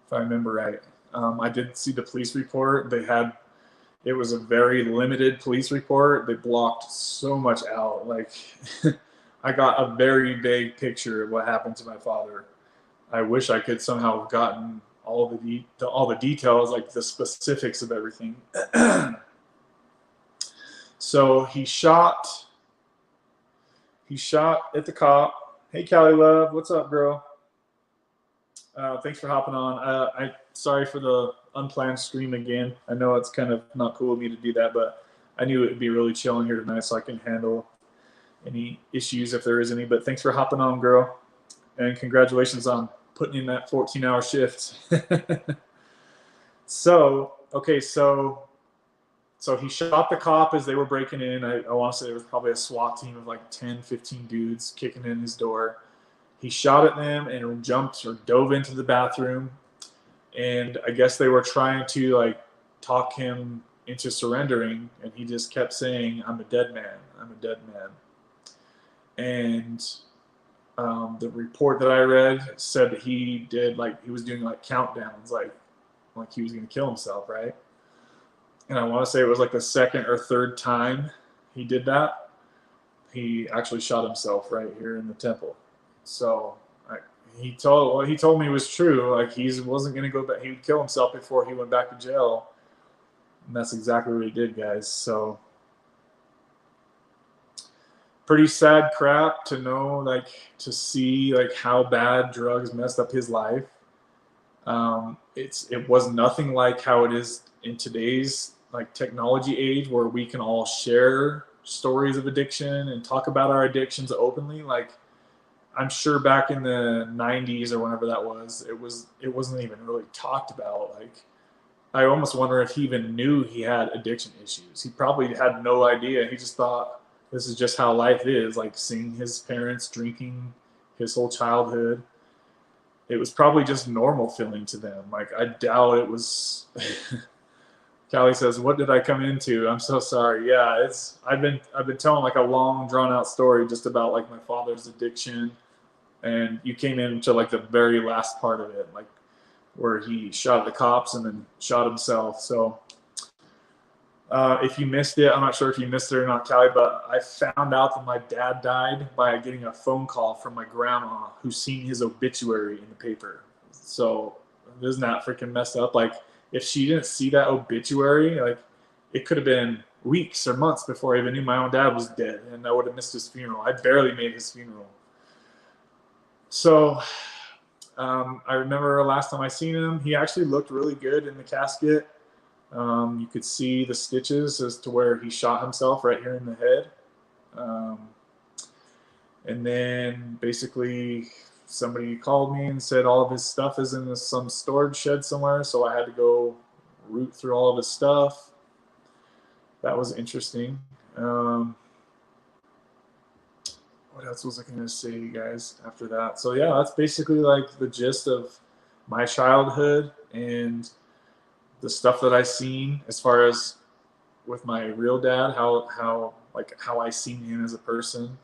if I remember right. I did see the police report. It was a very limited police report. They blocked so much out. Like, I got a very vague picture of what happened to my father. I wish I could somehow have gotten all the details, like the specifics of everything. So he shot at the cop. Hey, Callie Love, what's up, girl? Thanks for hopping on. Sorry for the unplanned stream again. I know it's kind of not cool of me to do that, but I knew it would be really chill in here tonight, so I can handle any issues if there is any. But thanks for hopping on, girl, and congratulations on putting in that 14-hour shift. So he shot the cop as they were breaking in. I want to say there was probably a SWAT team of like 10, 15 dudes kicking in his door. He shot at them and jumped or dove into the bathroom. And I guess they were trying to like talk him into surrendering, and he just kept saying, "I'm a dead man. I'm a dead man." And the report that I read said that he was doing like countdowns, like he was going to kill himself, right? And I want to say it was like the second or third time he did that, he actually shot himself right here in the temple. So what he told me was true. Like, he wasn't going to go back. He would kill himself before he went back to jail. And that's exactly what he did, guys. So pretty sad crap to know, like, to see like how bad drugs messed up his life. It was nothing like how it is in today's like technology age, where we can all share stories of addiction and talk about our addictions openly. Like, I'm sure back in the 90s or whenever that was, it wasn't even really talked about. Like, I almost wonder if he even knew he had addiction issues. He probably had no idea. He just thought this is just how life is, like seeing his parents drinking his whole childhood. It was probably just normal feeling to them. Like, I doubt it was. Callie says, "What did I come into? I'm so sorry." Yeah, I've been telling like a long drawn out story just about like my father's addiction, and you came into like the very last part of it, like where he shot the cops and then shot himself. So if you missed it, I'm not sure if you missed it or not, Callie, but I found out that my dad died by getting a phone call from my grandma, who seen his obituary in the paper. So isn't that freaking messed up? Like, if she didn't see that obituary, like, it could have been weeks or months before I even knew my own dad was dead, and I would have missed his funeral. I barely made his funeral. So I remember last time I seen him, he actually looked really good in the casket. You could see the stitches as to where he shot himself right here in the head. And then basically somebody called me and said all of his stuff is in some storage shed somewhere. So I had to go root through all of his stuff. That was interesting. What else was I going to say, you guys, after that? So yeah, that's basically like the gist of my childhood and the stuff that I seen as far as with my real dad, how I seen him as a person.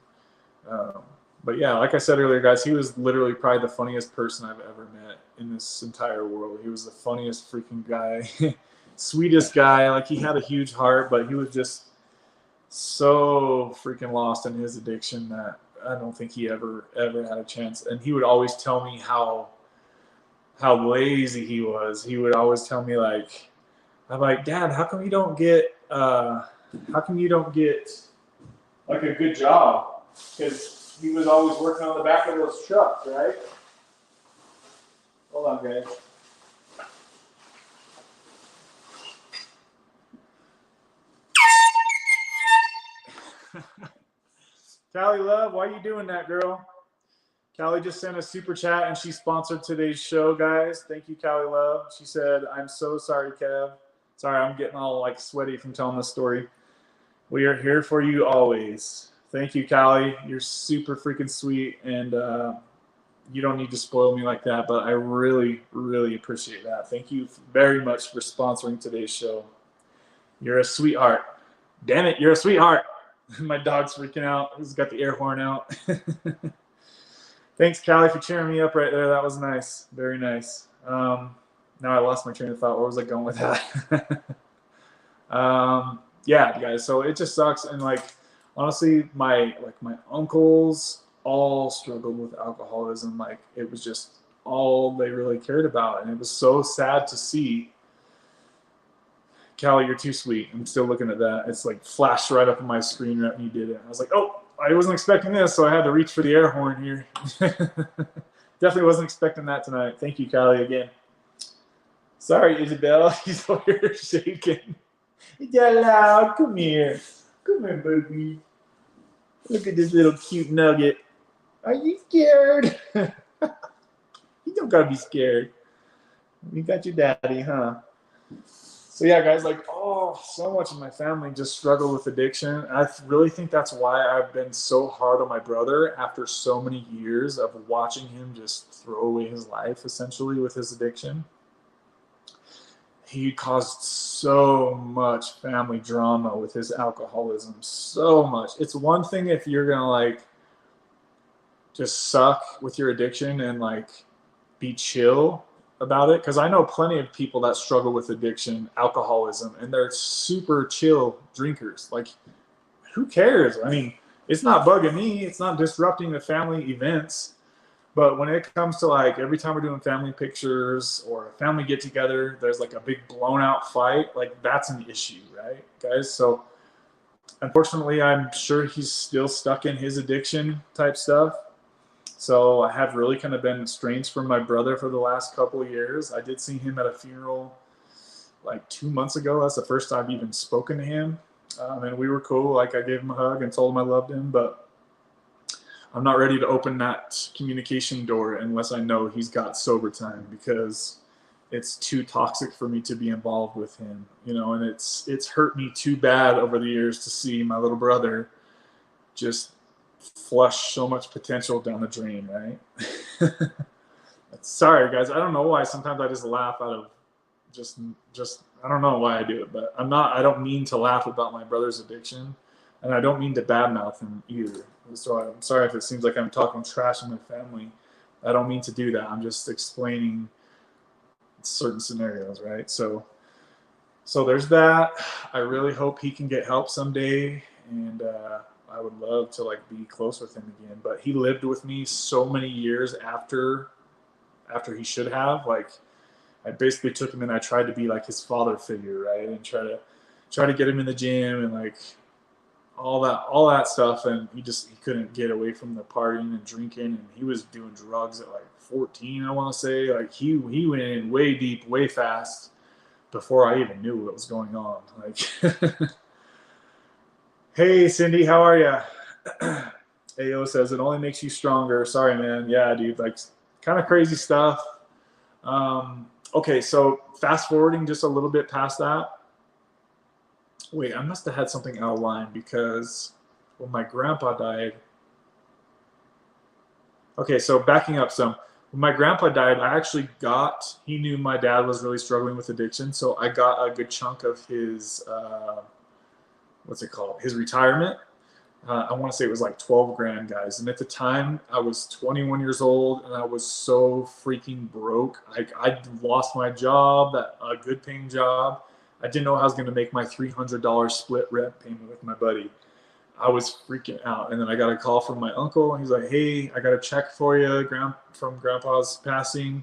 But yeah, like I said earlier, guys, he was literally probably the funniest person I've ever met in this entire world. He was the funniest freaking guy, sweetest guy. Like, he had a huge heart, but he was just so freaking lost in his addiction that I don't think he ever had a chance. And he would always tell me how lazy he was. He would always tell me, like, I'm like, "Dad, how come you don't get like a good job?" Because he was always working on the back of those trucks, right? Hold on, guys. Callie Love, why are you doing that, girl? Callie just sent a super chat and she sponsored today's show, guys. Thank you, Callie Love. She said, "I'm so sorry, Kev. Sorry, I'm getting all like sweaty from telling this story. We are here for you always." Thank you, Callie. You're super freaking sweet, and you don't need to spoil me like that, but I really, really appreciate that. Thank you very much for sponsoring today's show. You're a sweetheart. Damn it, you're a sweetheart. My dog's freaking out. He's got the air horn out. Thanks, Callie, for cheering me up right there. That was nice. Very nice. Now I lost my train of thought. Where was I going with that? Yeah, guys. So it just sucks. And like, honestly, my uncles all struggled with alcoholism. Like, it was just all they really cared about, and it was so sad to see. Callie, you're too sweet. I'm still looking at that. It's like flashed right up on my screen right when you did it. I was like, oh, I wasn't expecting this, so I had to reach for the air horn here. Definitely wasn't expecting that tonight. Thank you, Callie, again. Sorry, Isabel. He's over here shaking. Yeah, loud. Come here. Come here, baby. Look at this little cute nugget. Are you scared? You don't gotta be scared. You got your daddy, huh? So yeah, guys, like, so much of my family just struggle with addiction. I really think that's why I've been so hard on my brother after so many years of watching him just throw away his life, essentially, with his addiction. he caused so much family drama with his alcoholism, so much. It's one thing if you're gonna like just suck with your addiction and like be chill about it, because I know plenty of people that struggle with addiction, alcoholism, and they're super chill drinkers. Like, who cares? I mean, it's not bugging me, it's not disrupting the family events. But when it comes to like every time we're doing family pictures or a family get together, there's like a big blown out fight, like that's an issue, right, guys? So unfortunately, I'm sure he's still stuck in his addiction type stuff. So I have really kind of been estranged from my brother for the last couple of years. I did see him at a funeral like 2 months ago. That's the first time I've even spoken to him. And we were cool. Like, I gave him a hug and told him I loved him, but I'm not ready to open that communication door unless I know he's got sober time, because it's too toxic for me to be involved with him, you know, and it's hurt me too bad over the years to see my little brother just flush so much potential down the drain, right? Sorry, guys. I don't know why. Sometimes I just laugh out of just I don't know why I do it, but I don't mean to laugh about my brother's addiction, and I don't mean to badmouth him either. So I'm sorry if it seems like I'm talking trash on my family. I don't mean to do that. I'm just explaining certain scenarios, right? So there's that. I really hope he can get help someday, and I would love to like be close with him again. But he lived with me so many years after he should have. Like, I basically took him and I tried to be like his father figure, right? And try to get him in the gym and like all that stuff. And he couldn't get away from the partying and drinking. And he was doing drugs at like 14, I want to say. Like, he went in way deep, way fast before I even knew what was going on. Like, hey, Cindy, how are you? AO says, it only makes you stronger. Sorry, man. Yeah, dude, like, kind of crazy stuff. Okay, so fast forwarding just a little bit past that. Wait, I must have had something out of line, because when my grandpa died. Okay, so backing up some. When my grandpa died, he knew my dad was really struggling with addiction, so I got a good chunk of his, his retirement. I want to say it was like 12 grand, guys. And at the time, I was 21 years old, and I was so freaking broke. I lost my job, a good paying job. I didn't know how I was going to make my $300 split rent payment with my buddy. I was freaking out. And then I got a call from my uncle. He's like, hey, I got a check for you from Grandpa's passing.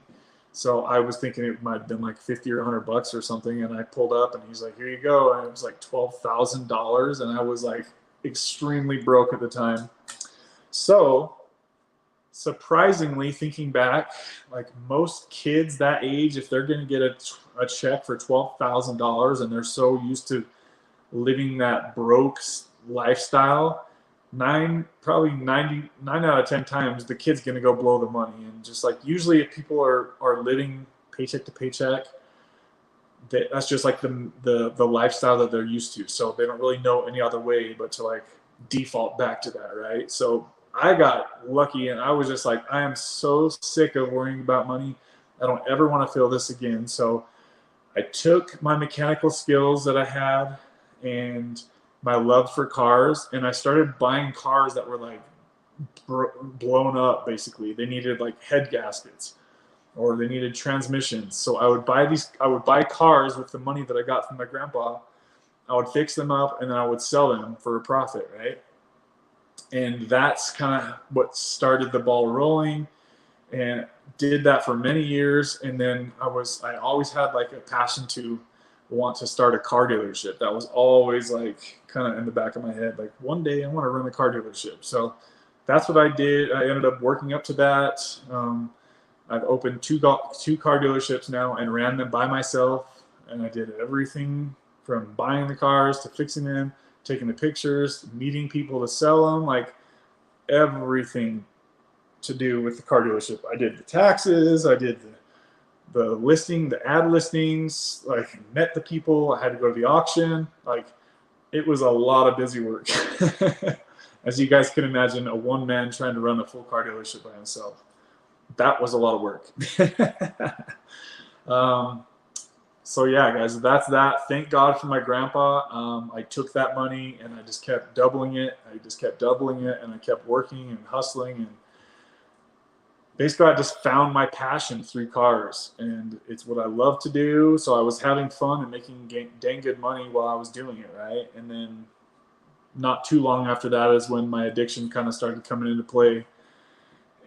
So I was thinking it might have been like 50 or $100 or something. And I pulled up, and he's like, here you go. And it was like $12,000. And I was like extremely broke at the time. So surprisingly, thinking back, like most kids that age, if they're going to get a check for $12,000 and they're so used to living that broke lifestyle, 9 out of 10 times the kid's going to go blow the money. And just like, usually if people are living paycheck to paycheck, that's just like the lifestyle that they're used to. So they don't really know any other way but to like default back to that, right? So I got lucky, and I was just like, I am so sick of worrying about money. I don't ever want to feel this again. So I took my mechanical skills that I had and my love for cars, and I started buying cars that were like blown up. Basically, they needed like head gaskets, or they needed transmissions. So I would buy cars with the money that I got from my grandpa. I would fix them up, and then I would sell them for a profit, right? And that's kind of what started the ball rolling, and did that for many years. And then I always had like a passion to want to start a car dealership. That was always like kind of in the back of my head, like one day I want to run a car dealership. So that's what I did. I ended up working up to that. I've opened two car dealerships now and ran them by myself. And I did everything from buying the cars to fixing them, taking the pictures, meeting people to sell them, like everything to do with the car dealership. I did the taxes, I did the listing, the ad listings, like met the people. I had to go to the auction. Like, it was a lot of busy work. As you guys can imagine, a one man trying to run a full car dealership by himself. That was a lot of work. So yeah, guys, that's that. Thank God for my grandpa. I took that money and I just kept doubling it. And I kept working and hustling, and basically I just found my passion through cars, and it's what I love to do. So I was having fun and making dang good money while I was doing it, right? And then not too long after that is when my addiction kind of started coming into play.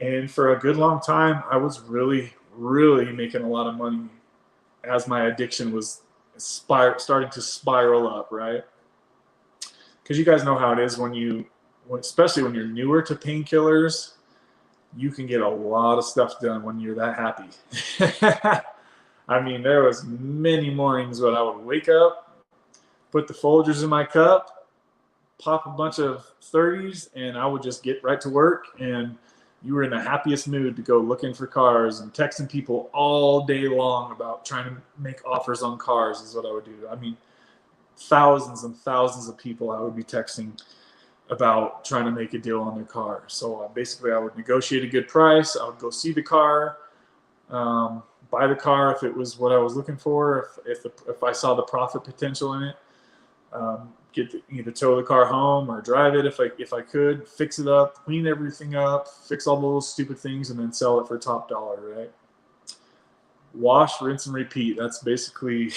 And for a good long time, I was really, really making a lot of money as my addiction was starting to spiral up, right? Because you guys know how it is especially when you're newer to painkillers, you can get a lot of stuff done when you're that happy. I mean, there was many mornings when I would wake up, put the Folgers in my cup, pop a bunch of 30s, and I would just get right to work. And you were in the happiest mood to go looking for cars and texting people all day long about trying to make offers on cars is what I would do. I mean, thousands and thousands of people I would be texting about trying to make a deal on their car. So basically I would negotiate a good price. I would go see the car, buy the car if it was what I was looking for, if I saw the profit potential in it. Either tow the car home or drive it if I could, fix it up, clean everything up, fix all the little stupid things, and then sell it for top dollar, right? Wash, rinse, and repeat. That's basically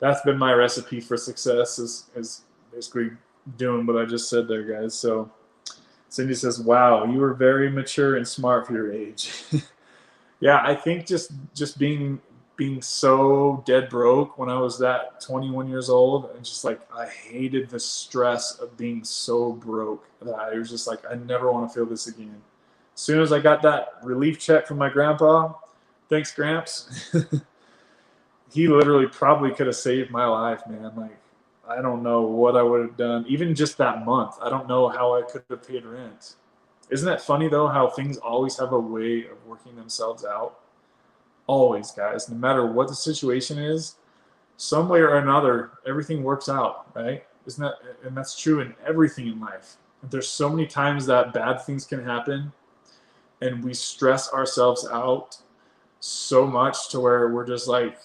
that's been my recipe for success, is basically doing what I just said there, guys. So Cindy says, wow, you were very mature and smart for your age. Yeah, I think just being so dead broke when I was that 21 years old, and just like I hated the stress of being so broke that I was just like, I never want to feel this again. As soon as I got that relief check from my grandpa, thanks Gramps, he literally probably could have saved my life, man. Like, I don't know what I would have done, even just that month. I don't know how I could have paid rent. Isn't that funny though, how things always have a way of working themselves out? Always, guys, no matter what the situation is, some way or another, everything works out, right? Isn't that, and that's true in everything in life. There's so many times that bad things can happen and we stress ourselves out so much to where we're just like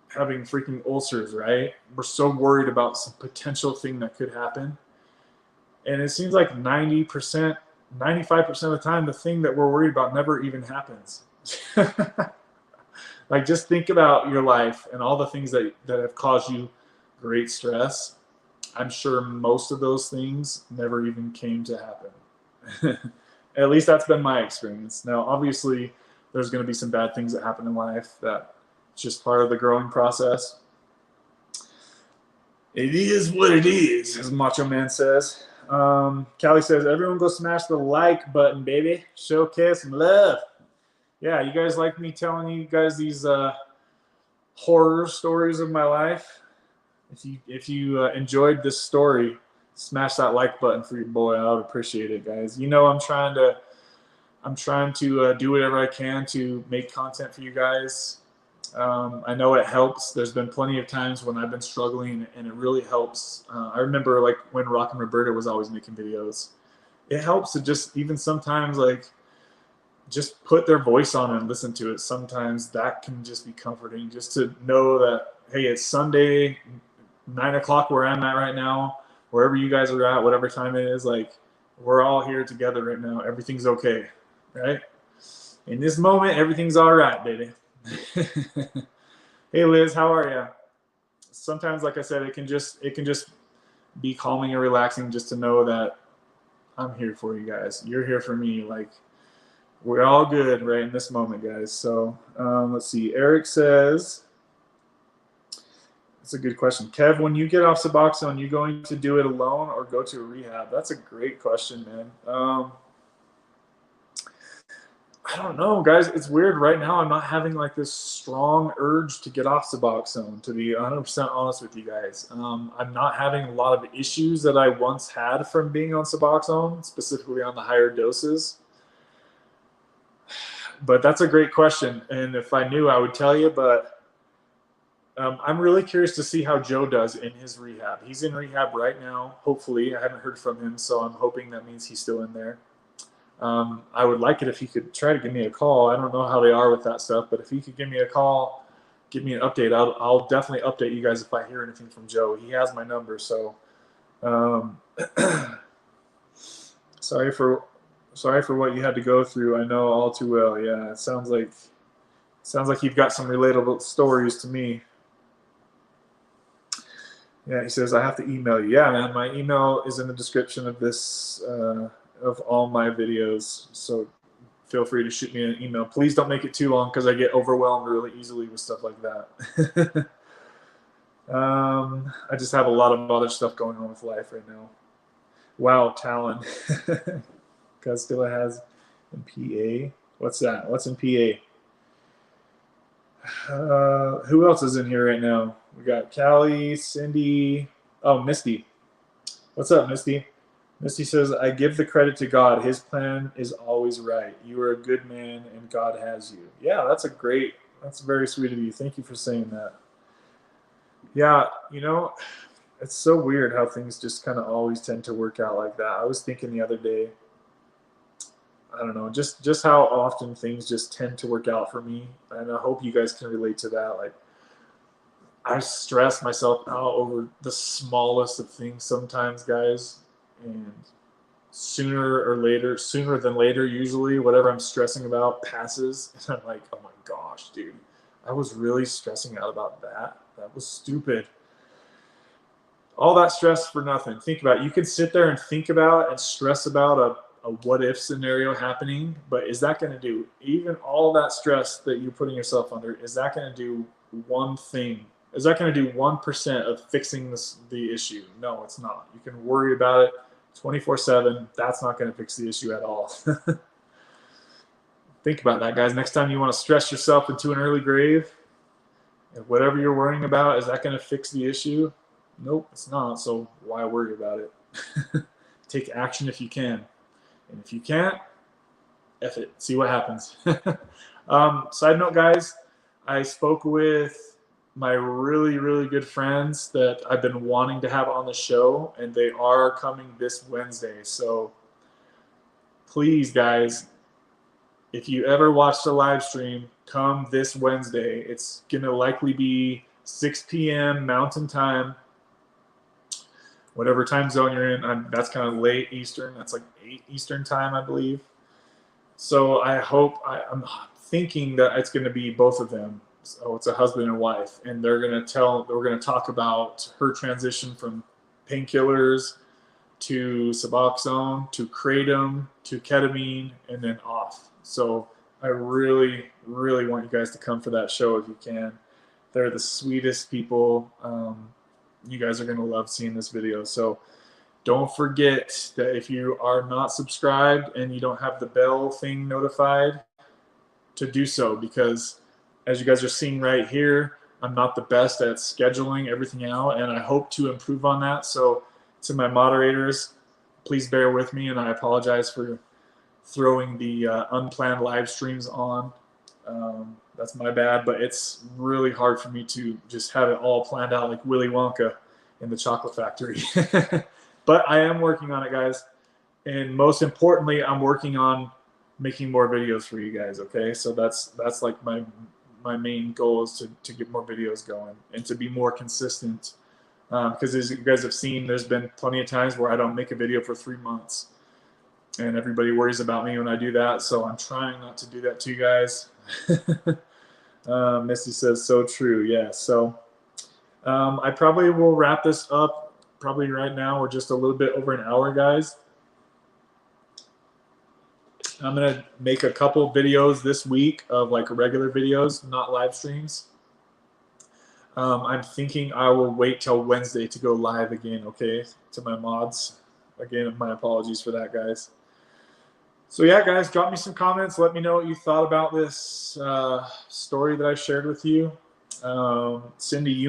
having freaking ulcers, right? We're so worried about some potential thing that could happen. And it seems like 90%, 95% of the time, the thing that we're worried about never even happens. Like, just think about your life and all the things that have caused you great stress. I'm sure most of those things never even came to happen. At least that's been my experience. Now, obviously, there's going to be some bad things that happen in life that it's just part of the growing process. It is what it is, as Macho Man says. Callie says, everyone go smash the like button, baby. Show kiss and love. Yeah, you guys like me telling you guys these horror stories of my life? If you enjoyed this story, smash that like button for your boy. I would appreciate it, guys. You know, I'm trying to do whatever I can to make content for you guys. I know it helps. There's been plenty of times when I've been struggling, and it really helps. I remember like when Rock and Roberta was always making videos. It helps to just even sometimes like just put their voice on and listen to it. Sometimes that can just be comforting, just to know that, hey, it's Sunday, 9 o'clock where I'm at right now, wherever you guys are at, whatever time it is, like, we're all here together right now. Everything's okay, right? In this moment, everything's all right, baby. Hey, Liz, how are you? Sometimes, like I said, it can just be calming and relaxing just to know that I'm here for you guys. You're here for me. Like, we're all good right in this moment, guys. So let's see. Eric says, that's a good question. Kev, when you get off Suboxone, you going to do it alone or go to a rehab? That's a great question, man. I don't know, guys. It's weird. Right now, I'm not having like this strong urge to get off Suboxone, to be 100% honest with you guys. I'm not having a lot of issues that I once had from being on Suboxone, specifically on the higher doses. But that's a great question, and if I knew, I would tell you. But I'm really curious to see how Joe does in his rehab. He's in rehab right now, hopefully. I haven't heard from him, so I'm hoping that means he's still in there. I would like it if he could try to give me a call. I don't know how they are with that stuff, but if he could give me a call give me an update. I'll definitely update you guys if I hear anything from Joe. He has my number, so sorry for what you had to go through. I know all too well. Yeah, it sounds like you've got some relatable stories to me. Yeah, he says I have to email you. Yeah, man, my email is in the description of this of all my videos. So feel free to shoot me an email. Please don't make it too long because I get overwhelmed really easily with stuff like that. I just have a lot of other stuff going on with life right now. Wow, Talon. Castilla has in PA. What's that? What's in PA? Who else is in here right now? We got Callie, Cindy. Oh, Misty. What's up, Misty? Misty says, I give the credit to God. His plan is always right. You are a good man and God has you. Yeah, that's very sweet of you. Thank you for saying that. Yeah, it's so weird how things just kind of always tend to work out like that. I was thinking the other day, I don't know, just how often things just tend to work out for me. And I hope you guys can relate to that. Like, I stress myself out over the smallest of things sometimes, guys. And sooner than later, usually, whatever I'm stressing about passes. And I'm like, oh my gosh, dude, I was really stressing out about that. That was stupid. All that stress for nothing. Think about it. You can sit there and think about and stress about a what if scenario happening, but is that going to do, even all that stress that you're putting yourself under, is that going to do one thing? Is that going to do 1% of fixing the issue? No, it's not. You can worry about it 24/7. That's not going to fix the issue at all. Think about that, guys. Next time you want to stress yourself into an early grave, whatever you're worrying about, is that going to fix the issue? Nope, it's not. So why worry about it? Take action if you can. And if you can't, F it. See what happens. Side note, guys, I spoke with my really, really good friends that I've been wanting to have on the show, and they are coming this Wednesday. So please, guys, if you ever watch the live stream, come this Wednesday. It's going to likely be 6 p.m. Mountain Time. Whatever time zone you're in, that's kind of late Eastern. That's like 8 Eastern time, I believe. So I'm thinking that it's going to be both of them. So it's a husband and wife, and we're going to talk about her transition from painkillers to Suboxone to Kratom to ketamine and then off. So I really, really want you guys to come for that show if you can. They're the sweetest people. You guys are going to love seeing this video. So don't forget that if you are not subscribed and you don't have the bell thing notified, to do so, because as you guys are seeing right here, I'm not the best at scheduling everything out, and I hope to improve on that. So to my moderators, please bear with me, and I apologize for throwing the unplanned live streams on. That's my bad, but it's really hard for me to just have it all planned out like Willy Wonka in the chocolate factory. But I am working on it, guys. And most importantly, I'm working on making more videos for you guys, okay? So that's like my main goal is to get more videos going and to be more consistent. Because as you guys have seen, there's been plenty of times where I don't make a video for 3 months. And everybody worries about me when I do that, so I'm trying not to do that to you guys. Misty says, so true. Yeah, so I probably will wrap this up probably right now. We're just a little bit over an hour, guys. I'm going to make a couple videos this week of like regular videos, not live streams. I'm thinking I will wait till Wednesday to go live again, okay, to my mods. Again, my apologies for that, guys. So yeah, guys, drop me some comments. Let me know what you thought about this story that I shared with you. Cindy,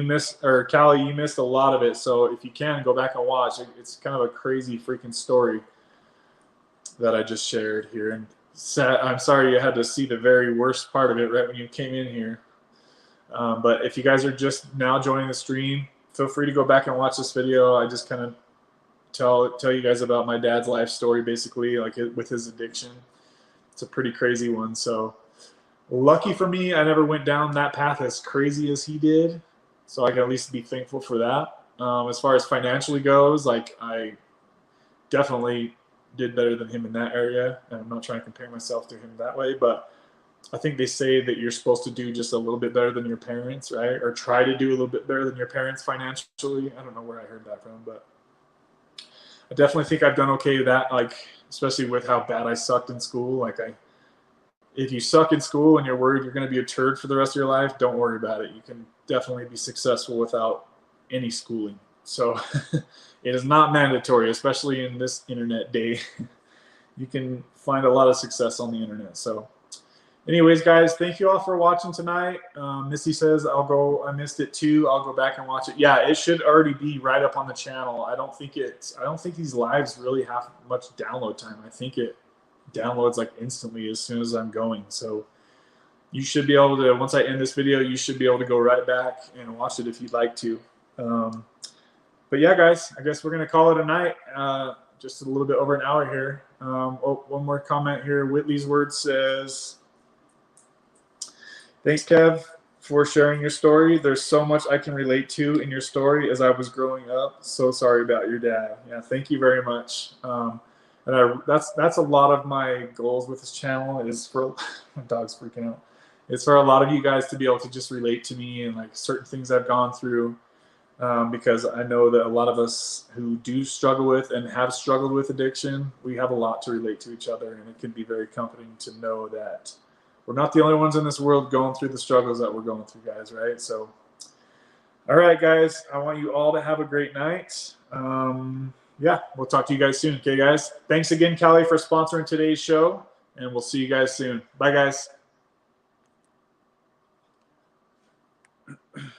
Callie, you missed a lot of it. So if you can, go back and watch. It's kind of a crazy freaking story that I just shared here. And I'm sorry you had to see the very worst part of it right when you came in here. But if you guys are just now joining the stream, feel free to go back and watch this video. I just kind of tell you guys about my dad's life story, basically, like with his addiction. It's a pretty crazy one. So lucky for me, I never went down that path as crazy as he did, so I can at least be thankful for that. As far as financially goes, like I definitely did better than him in that area, and I'm not trying to compare myself to him that way, but I think they say that you're supposed to do just a little bit better than your parents, right? Or try to do a little bit better than your parents financially. I don't know where I heard that from, but I definitely think I've done okay with that, like especially with how bad I sucked in school. Like if you suck in school and you're worried you're going to be a turd for the rest of your life, don't worry about it. You can definitely be successful without any schooling. So it is not mandatory, especially in this internet day. You can find a lot of success on the internet. So anyways, guys, thank you all for watching tonight. Missy says, I missed it too. I'll go back and watch it. Yeah, it should already be right up on the channel. I don't think these lives really have much download time. I think it downloads like instantly as soon as I'm going. So you should be able to, once I end this video, you should be able to go right back and watch it if you'd like to. But yeah, guys, I guess we're going to call it a night. Just a little bit over an hour here. One more comment here. Whitley's Word says, thanks, Kev, for sharing your story. There's so much I can relate to in your story as I was growing up. So sorry about your dad. Yeah, thank you very much. And that's a lot of my goals with this channel is for my dog's freaking out. It's for a lot of you guys to be able to just relate to me and like certain things I've gone through, because I know that a lot of us who do struggle with and have struggled with addiction, we have a lot to relate to each other, and it can be very comforting to know that we're not the only ones in this world going through the struggles that we're going through, guys, right? So, all right, guys, I want you all to have a great night. Yeah, we'll talk to you guys soon. Okay, guys? Thanks again, Callie, for sponsoring today's show, and we'll see you guys soon. Bye, guys.